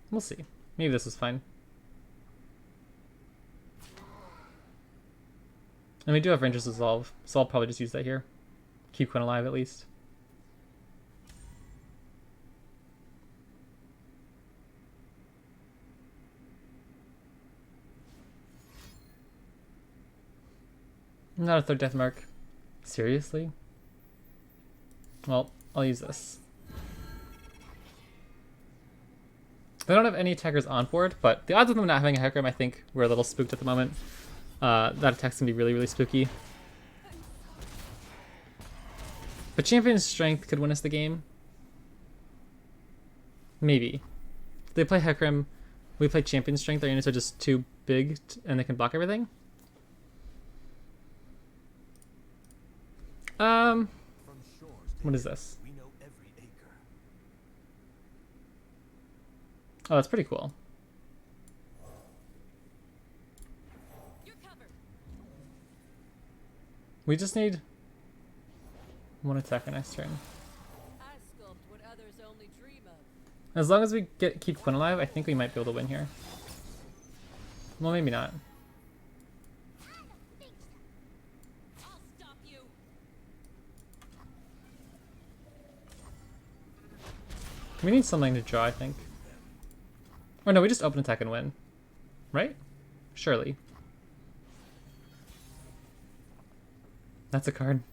We'll see. Maybe this is fine. And we do have Ranger's Resolve, so I'll probably just use that here. Keep Quinn alive at least. Not a third death mark. Seriously? Well, I'll use this. They don't have any attackers on board, but the odds of them not having a Hecarim, I think, we're a little spooked at the moment. That attack's gonna be really, really spooky. But Champion's Strength could win us the game. Maybe. If they play Hecarim, we play Champion's Strength, our units are just too big and they can block everything. What is this? We know every acre. Oh, that's pretty cool. You're covered. We just need 1 attacker next turn. I sculpt what others only dream of. As long as we keep Quinn alive, I think we might be able to win here. Well, maybe not. I'll stop you. We need something to draw, I think. Or no, we just open attack and win. Right? Surely. That's a card.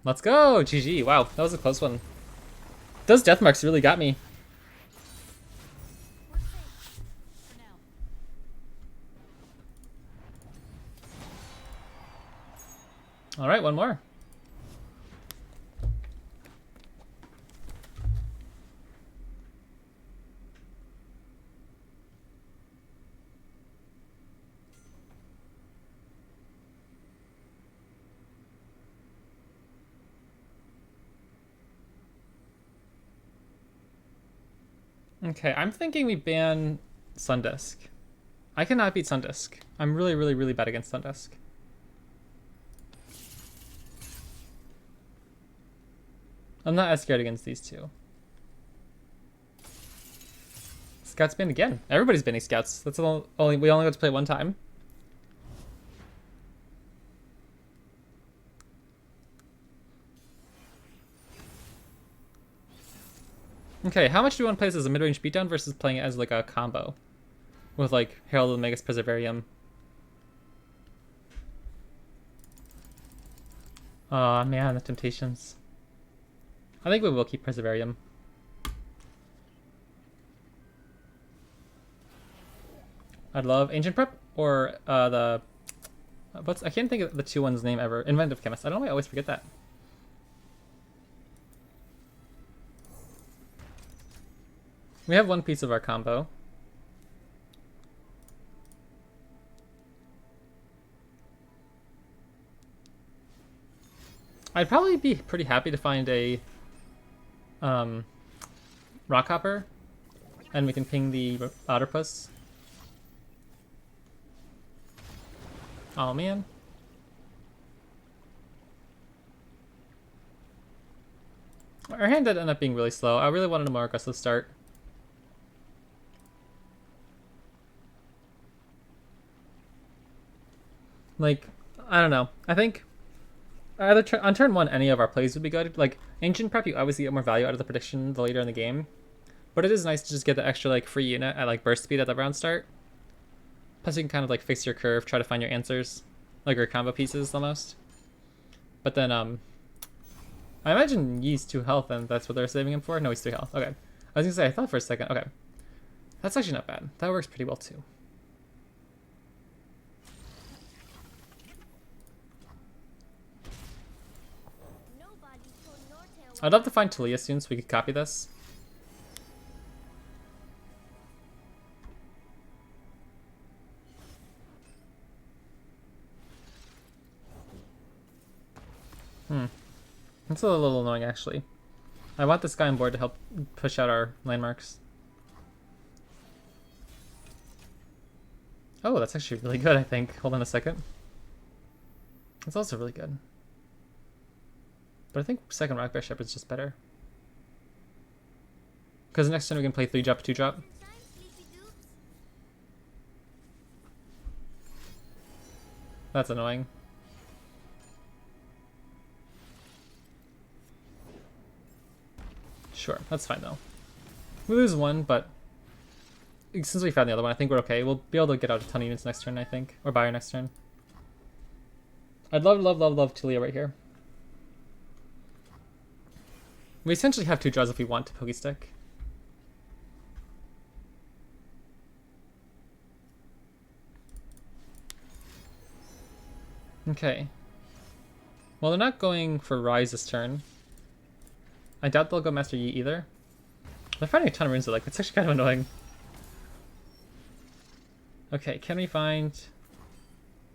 Let's go! GG. Wow, that was a close one. Those death marks really got me. We're safe. For now. Alright, one more. Okay, I'm thinking we ban Sundisk. I cannot beat Sundisk. I'm really, really, really bad against Sundisk. I'm not as scared against these two. Scouts banned again. Everybody's banning scouts. That's we only got to play one time. Okay, how much do you want to play this as a mid-range beatdown versus playing it as like a combo? With like Herald of the Magus Preservarium Aw, man, the temptations. I think we will keep Preservarium. I'd love Ancient Prep or the... I can't think of the two ones' name ever. Inventive Chemist. I don't know why I always forget that. We have one piece of our combo. I'd probably be pretty happy to find a Rockhopper, and we can ping the Otterpuss. Oh man. Our hand did end up being really slow. I really wanted a more aggressive start. Like, I don't know. I think either on turn 1, any of our plays would be good. Like, Ancient Prep, you obviously get more value out of the prediction the later in the game. But it is nice to just get the extra, like, free unit at, like, burst speed at the round start. Plus, you can kind of, like, fix your curve, try to find your answers. Like, your combo pieces, almost. But then, I imagine Yi's 2 health, and that's what they're saving him for? No, he's 3 health. Okay. I was gonna say, I thought for a second. Okay. That's actually not bad. That works pretty well, too. I'd love to find Taliyah soon so we could copy this. That's a little annoying, actually. I want this guy on board to help push out our landmarks. Oh, that's actually really good, I think. Hold on a second. That's also really good. But I think second Rock Bear Shepherd's just better. Because next turn we can play 3-drop, 2-drop. That's annoying. Sure, that's fine though. We lose one, but since we found the other one, I think we're okay. We'll be able to get out a ton of units next turn, I think. Or buy our next turn. I'd love Taliyah right here. We essentially have 2 draws if we want to Pokestick. Okay. Well, they're not going for Rise this turn. I doubt they'll go Master Yi either. They're finding a ton of runes, like, it's actually kind of annoying. Okay, can we find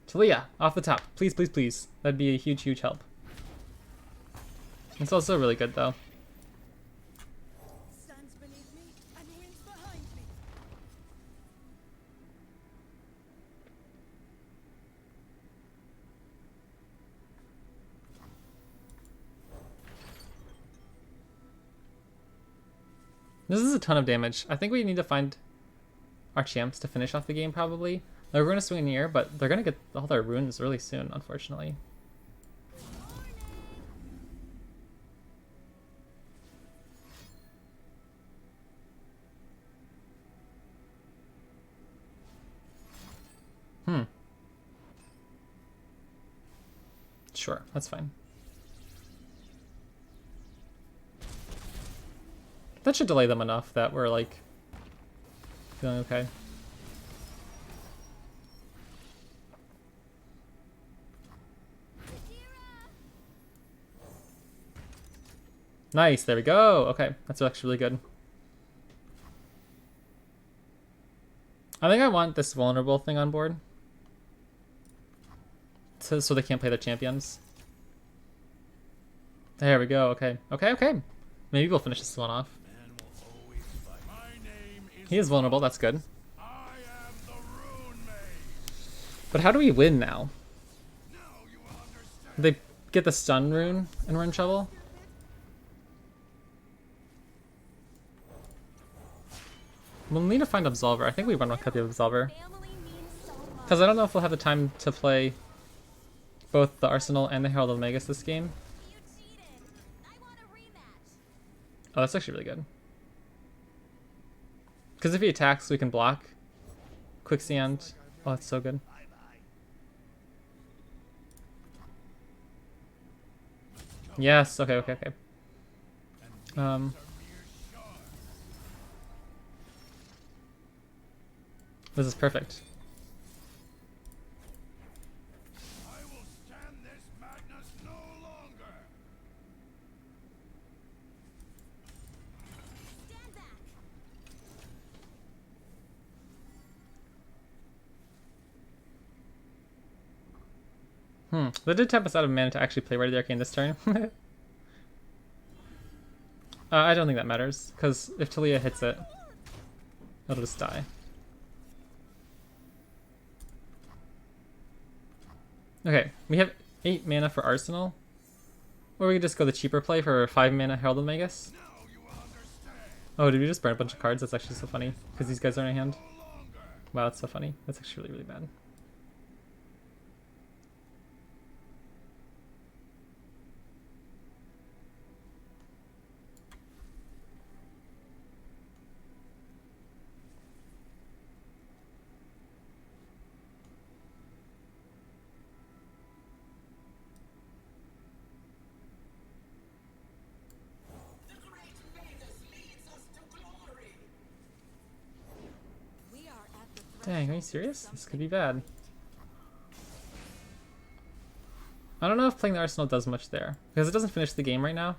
Taliyah off the top? Please, please, please. That'd be a huge, huge help. It's also really good, though. Stands beneath me and winds behind me. This is a ton of damage. I think we need to find our champs to finish off the game, probably. Like, we're going to swing in the air, but they're going to get all their runes really soon, unfortunately. Sure, that's fine. That should delay them enough that we're, like, feeling okay. Nice, there we go. Okay, that's actually really good. I think I want this vulnerable thing on board. So they can't play their champions. There we go, okay. Okay. Maybe we'll finish this one off. He is vulnerable, that's good. But how do we win now? They get the stun rune and we're in trouble? We'll need to find Absolver. I think we run one copy of Absolver. Because I don't know if we'll have the time to play both the Arsenal and the Herald of Magus this game. Oh, that's actually really good. Because if he attacks, we can block. Quicksand. Oh, that's so good. Yes. Okay. Okay. Okay. This is perfect. I will stand this madness no longer. Stand back. They did tap us out of mana to actually play Ready the Arcane this turn. I don't think that matters, because if Taliyah hits it, it'll just die. Okay, we have 8 mana for Arsenal. Or we could just go the cheaper play for 5 mana Herald of Magus. Now you will understand. Oh, did we just burn a bunch of cards? That's actually so funny, because these guys are in our hand. No longer. Wow, that's so funny. That's actually really, really bad. We are at the Dang, are you serious? This could be bad. I don't know if playing the Arsenal does much there, because it doesn't finish the game right now.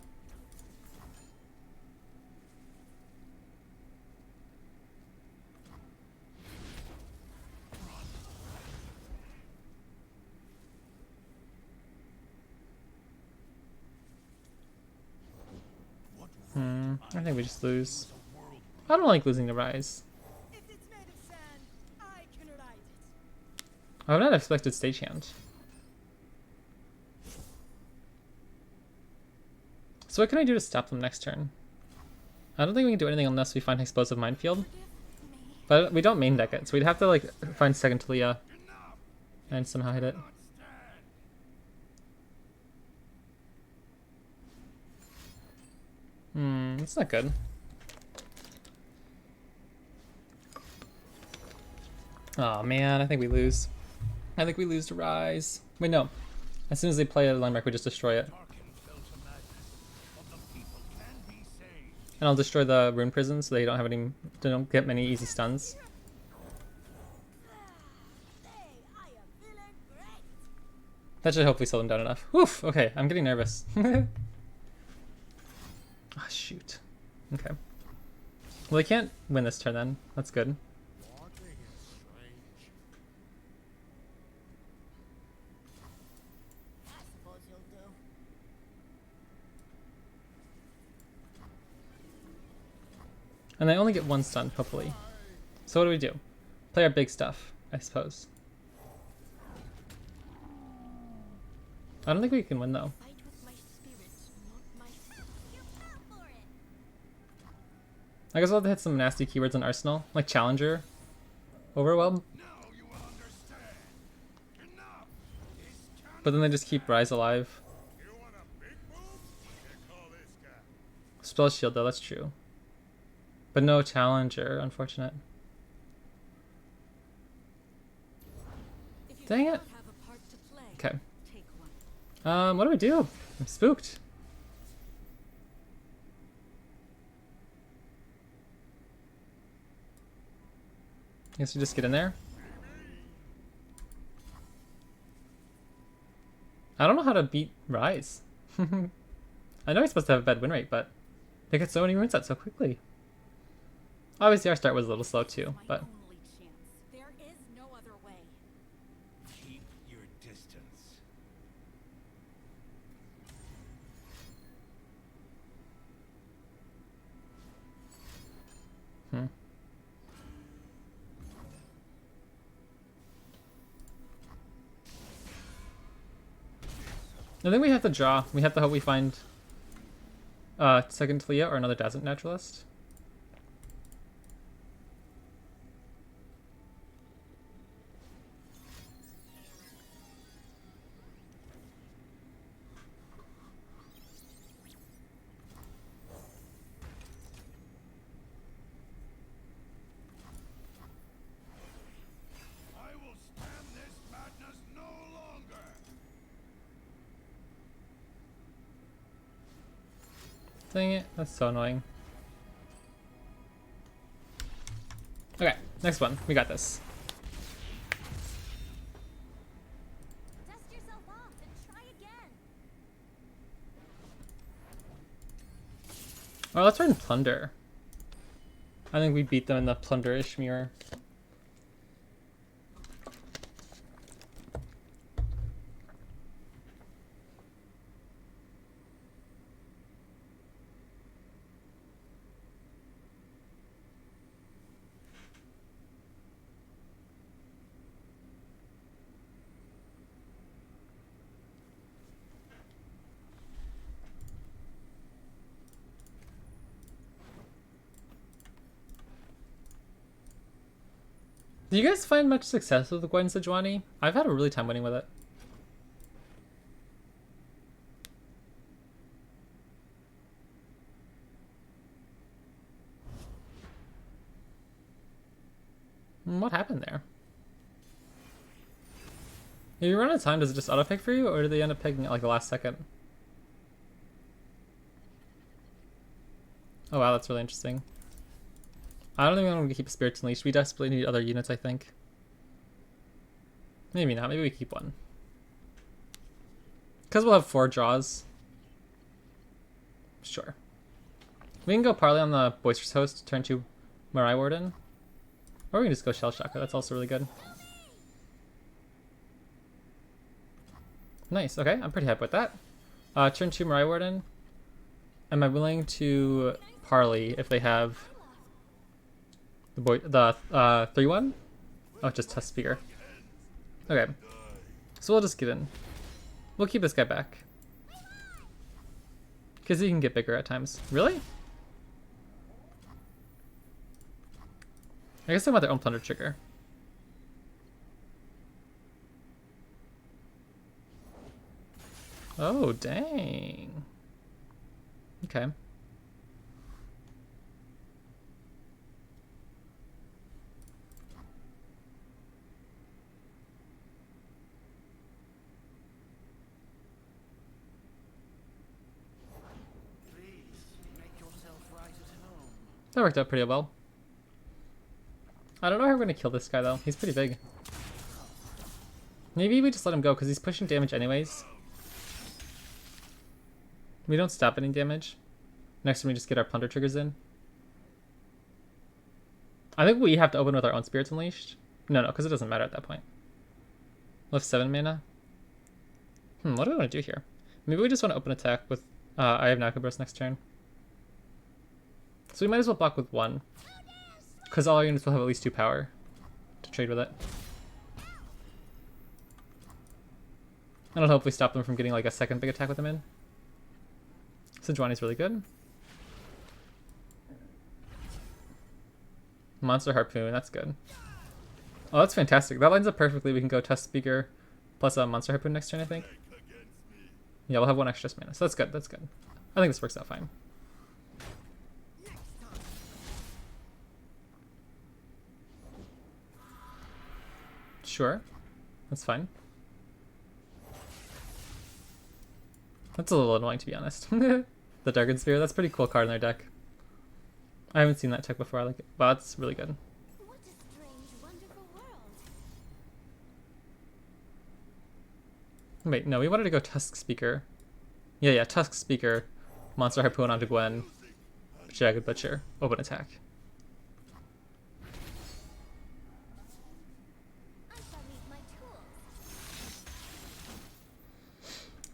I think we just lose. I don't like losing to Rise. If it's made of sand, I can ride it. I would not have expected stagehand. So what can I do to stop them next turn? I don't think we can do anything unless we find Explosive Minefield. But we don't main deck it, so we'd have to like find second Taliyah and somehow hit it. It's not good. Oh man, I think we lose. I think we lose to Rise. Wait, no. As soon as they play a landmark, we just destroy it. And I'll destroy the rune prison so they don't have any. They don't get many easy stuns. Hey, I am feeling great. That should hopefully slow them down enough. Woof. Okay, I'm getting nervous. Ah, shoot. Okay. Well, they can't win this turn then. That's good. I suppose you'll do. And they only get one stun, hopefully. So what do we do? Play our big stuff, I suppose. I don't think we can win though. Fight with my spirit, not my you fell for it. I guess we'll have to hit some nasty keywords on Arsenal, like Challenger, Overwhelm. Now you will understand. Enough is But then they just keep Rise alive. You want a big move? Here, call this guy. Spell Shield though, that's true. But no Challenger, unfortunate. If you Dang do it. not have a part to play, Okay. take one. What do we do? I'm spooked. I guess we just get in there. I don't know how to beat Rise. I know he's supposed to have a bad win rate, but they get so many rune sets so quickly. Obviously our start was a little slow too, My but only chance. There is no other way. Keep your distance. I think we have to draw. We have to hope we find second Taliyah or another Dazzle Naturalist. I will stand this madness no longer. Dang it, that's so annoying. Okay, next one. We got this. Dust yourself off and try again. Oh, let's run Plunder. I think we beat them in the Plunder-ish mirror. Do you guys find much success with the Gwen Sejuani? I've had a really time winning with it. What happened there? If you run out of time, does it just auto-pick for you, or do they end up picking at like the last second? Oh wow, that's really interesting. I don't think I'm going to keep Spirits Unleashed. We desperately need other units, I think. Maybe not. Maybe we keep one. Because we'll have 4 draws. Sure. We can go Parley on the Boisterous Host, turn 2 Marai Warden. Or we can just go Shell Shocker. That's also really good. Nice. Okay, I'm pretty happy with that. Turn 2 Marai Warden. Am I willing to Parley if they have the 3-1? Oh, just Test Spear. Okay. So we'll just get in. We'll keep this guy back. Because he can get bigger at times. Really? I guess they want their own Plunder trigger. Oh, dang. Okay. That worked out pretty well. I don't know how we're gonna kill this guy though. He's pretty big. Maybe we just let him go because he's pushing damage anyways. We don't stop any damage. Next time we just get our Plunder triggers in. I think we have to open with our own Spirits Unleashed. No, because it doesn't matter at that point. We'll have 7 mana. What do we want to do here? Maybe we just want to open attack with I have Nakabros next turn. So we might as well block with 1. Because all our units will have at least 2 power to trade with it. And it'll hopefully stop them from getting like a second big attack with them in. Sejuani's really good. Monster Harpoon, that's good. Oh, that's fantastic. That lines up perfectly. We can go Test Speaker plus a Monster Harpoon next turn, I think. Yeah, we'll have 1 extra mana. So that's good, that's good. I think this works out fine. Sure. That's fine. That's a little annoying, to be honest. The Darkened Sphere, that's a pretty cool card in their deck. I haven't seen that tech before. I like it. Wow, that's really good. What a strange, wonderful world. Wait, no, we wanted to go Tusk Speaker. Yeah, Tusk Speaker. Monster Harpoon onto Gwen. Jagged Butcher. Open attack. I shall need my tools.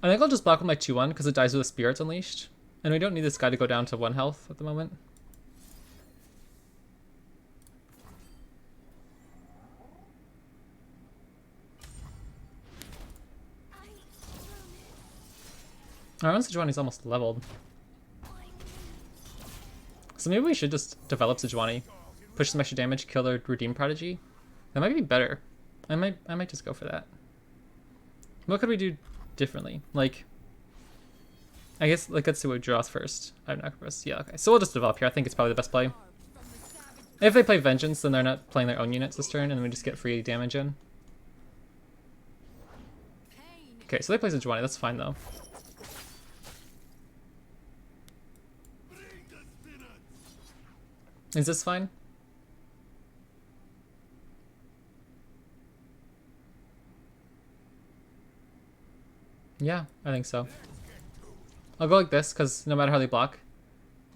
I think I'll just block with my 2-1 because it dies with a Spirits Unleashed. And we don't need this guy to go down to 1 health at the moment. Our own Sejuani's almost leveled. So maybe we should just develop Sejuani, push some extra damage, kill their Redeem Prodigy. That might be better. I might just go for that. What could we do differently? Like, I guess, like, let's see what we draws first. I have Nakabros. Yeah, okay. So we'll just develop here. I think it's probably the best play. If they play Vengeance, then they're not playing their own units this turn, and then we just get free damage in. Okay, so they play Sejuani. That's fine, though. Is this fine? Yeah, I think so. I'll go like this, because no matter how they block,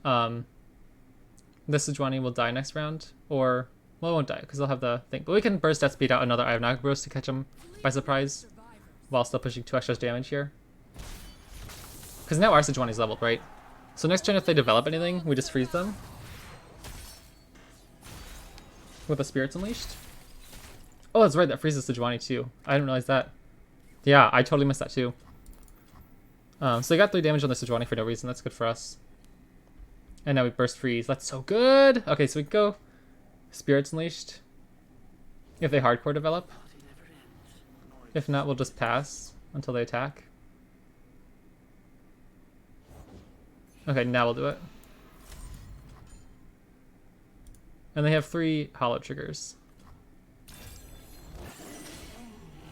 this Sejuani will die next round, or, well, it won't die, because they'll have the thing. But we can burst that speed out another Eye of Nagabros to catch them by surprise, while still pushing 2 extra damage here. Because now our Sejuani's leveled, right? So next turn, if they develop anything, we just freeze them. With the Spirits Unleashed. Oh, that's right, that freezes Sejuani too. I didn't realize that. Yeah, I totally missed that too. So they got 3 damage on the Sejuani for no reason. That's good for us. And now we burst freeze. That's so good. Okay, so we go Spirits Unleashed. If they hardcore develop. If not, we'll just pass until they attack. Okay, now we'll do it. And they have 3 hollow triggers.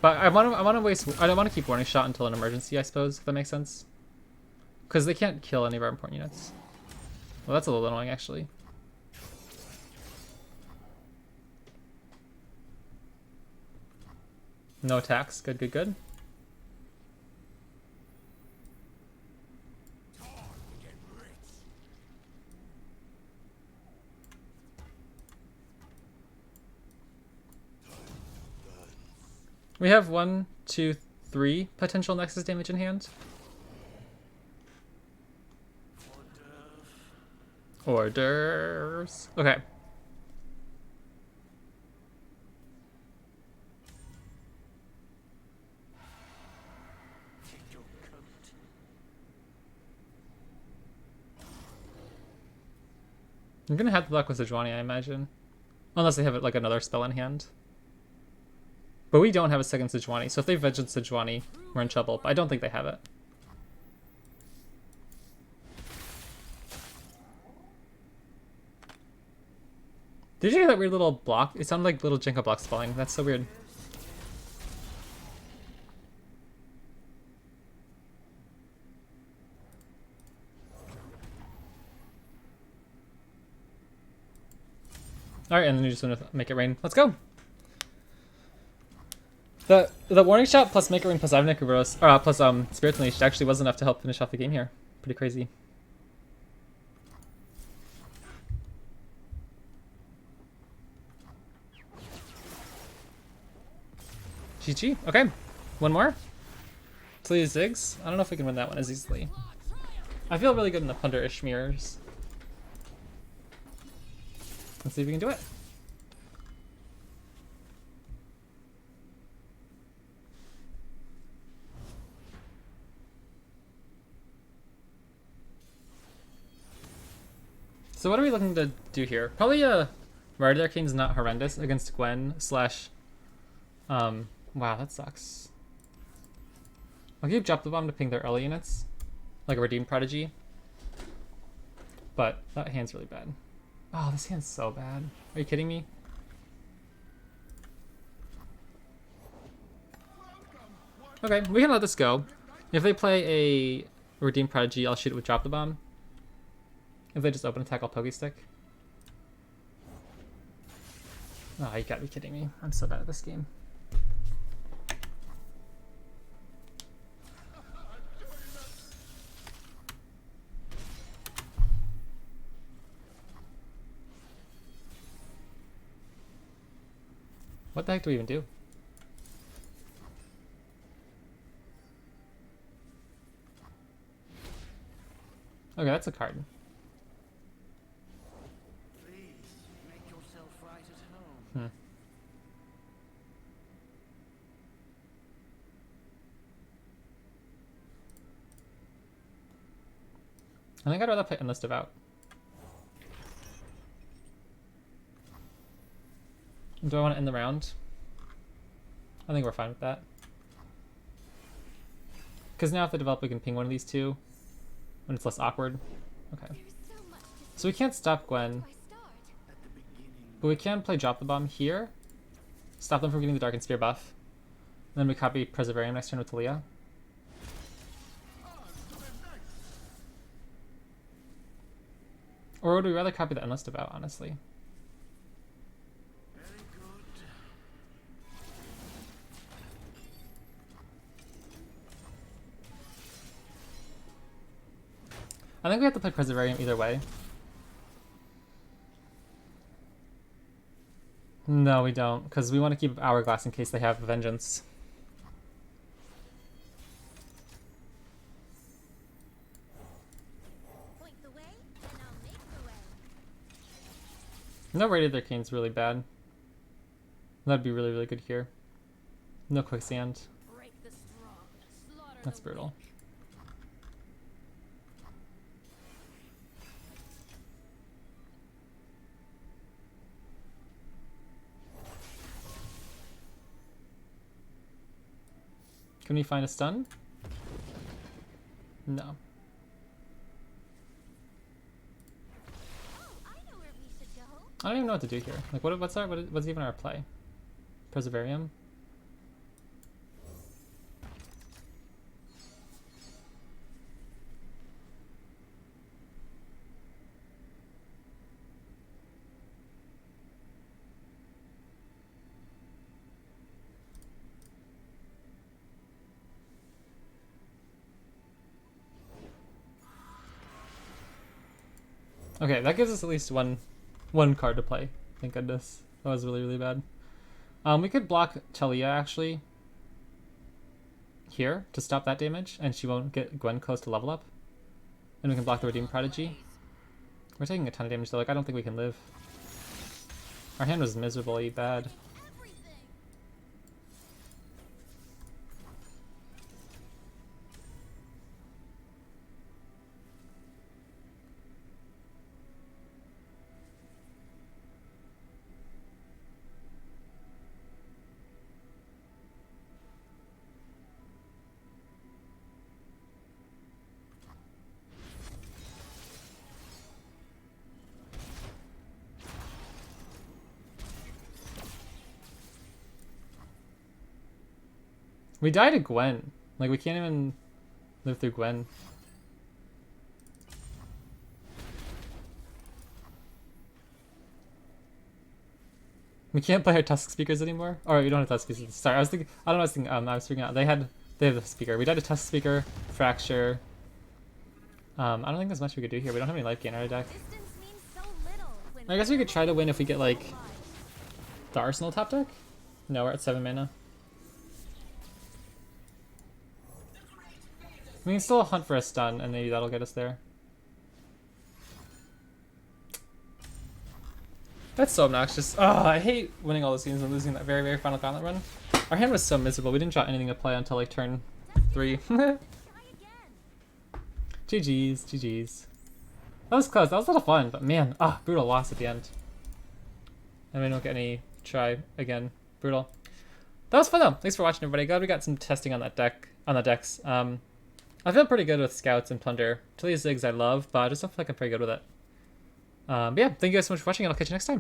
But I want to waste. I don't want to keep Warning Shot until an emergency, I suppose, if that makes sense. Because they can't kill any of our important units. Well, that's a little annoying, actually. No attacks. Good, good, good. We have 1, 2, 3 potential Nexus damage in hand. Orders. Okay. I'm gonna have to block with Sejuani, I imagine. Unless they have like another spell in hand. But we don't have a second Sejuani, so if they Vengeance Sejuani, we're in trouble. But I don't think they have it. Did you hear that weird little block? It sounded like little Jenga blocks falling. That's so weird. Alright, and then you just want to make it rain. Let's go! The Warning Shot plus Make It Rain plus Eye of Nagabros, plus Spirits Unleashed actually was enough to help finish off the game here. Pretty crazy. GG. Okay. One more. Taliyah Ziggs. I don't know if we can win that one as easily. I feel really good in the Plunder Ishmirs. Let's see if we can do it. So what are we looking to do here? Probably Murder Arcane's not horrendous against Gwen slash... wow, that sucks. I'll give Drop the Bomb to ping their early units. Like a Redeemed Prodigy. But that hand's really bad. Oh, this hand's so bad. Are you kidding me? Okay, we can let this go. If they play a Redeemed Prodigy, I'll shoot it with Drop the Bomb. If they just open attack, I'll Poke Stick. Oh, you gotta be kidding me. I'm so bad at this game. What the heck do we even do? Okay, that's a card. Hmm. I think I'd rather play Endless Devout. Do I want to end the round? I think we're fine with that. Because now if they develop, we can ping one of these two when it's less awkward. Okay. So we can't stop Gwen. But we can play Drop the Bomb here. Stop them from getting the Dark and Spear buff. And then we copy Preservarium next turn with Taliyah. Or would we rather copy the Endless Devout, honestly? Very good. I think we have to play Preservarium either way. No, we don't, because we want to keep Hourglass in case they have Vengeance. Point the way, and I'll make the way. No Radiant Arcane's really bad. That'd be really, really good here. No Quicksand. Break the strong, slaughter That's the brutal. weak. Can we find a stun? No. Oh, I know where we should go. I don't even know what to do here. Like, what's even our play? Preservarium? Okay, that gives us at least one card to play. Thank goodness. That was really, really bad. We could block Taliyah actually here to stop that damage, and she won't get Gwen close to level up. And we can block the Redeem Prodigy. We're taking a ton of damage though, like I don't think we can live. Our hand was miserably bad. Everything. We died to Gwen. Like we can't even live through Gwen. We can't play our Tusk speakers anymore. Or we don't have Tusk speakers. Sorry, I was thinking. I don't know. I was thinking. I was figuring out. They have the speaker. We died to Tusk speaker, Fracture. I don't think there's much we could do here. We don't have any life gain in our deck. Distance means so little when I guess we could try to win if we get like lives. the Arsenal top deck. No, we're at 7 mana. We can still hunt for a stun, and maybe that'll get us there. That's so obnoxious. Oh, I hate winning all those games and losing that very, very final gauntlet run. Our hand was so miserable. We didn't draw anything to play until like turn 3. Try again. GG's, GG's. That was close. That was a lot of fun, but man, brutal loss at the end. And we don't get any try again. Brutal. That was fun though. Thanks for watching, everybody. Glad we got some testing on that deck, on the decks. I feel pretty good with Scouts and Plunder. Taliyah Ziggs I love, but I just don't feel like I'm pretty good with it. But yeah, thank you guys so much for watching, and I'll catch you next time.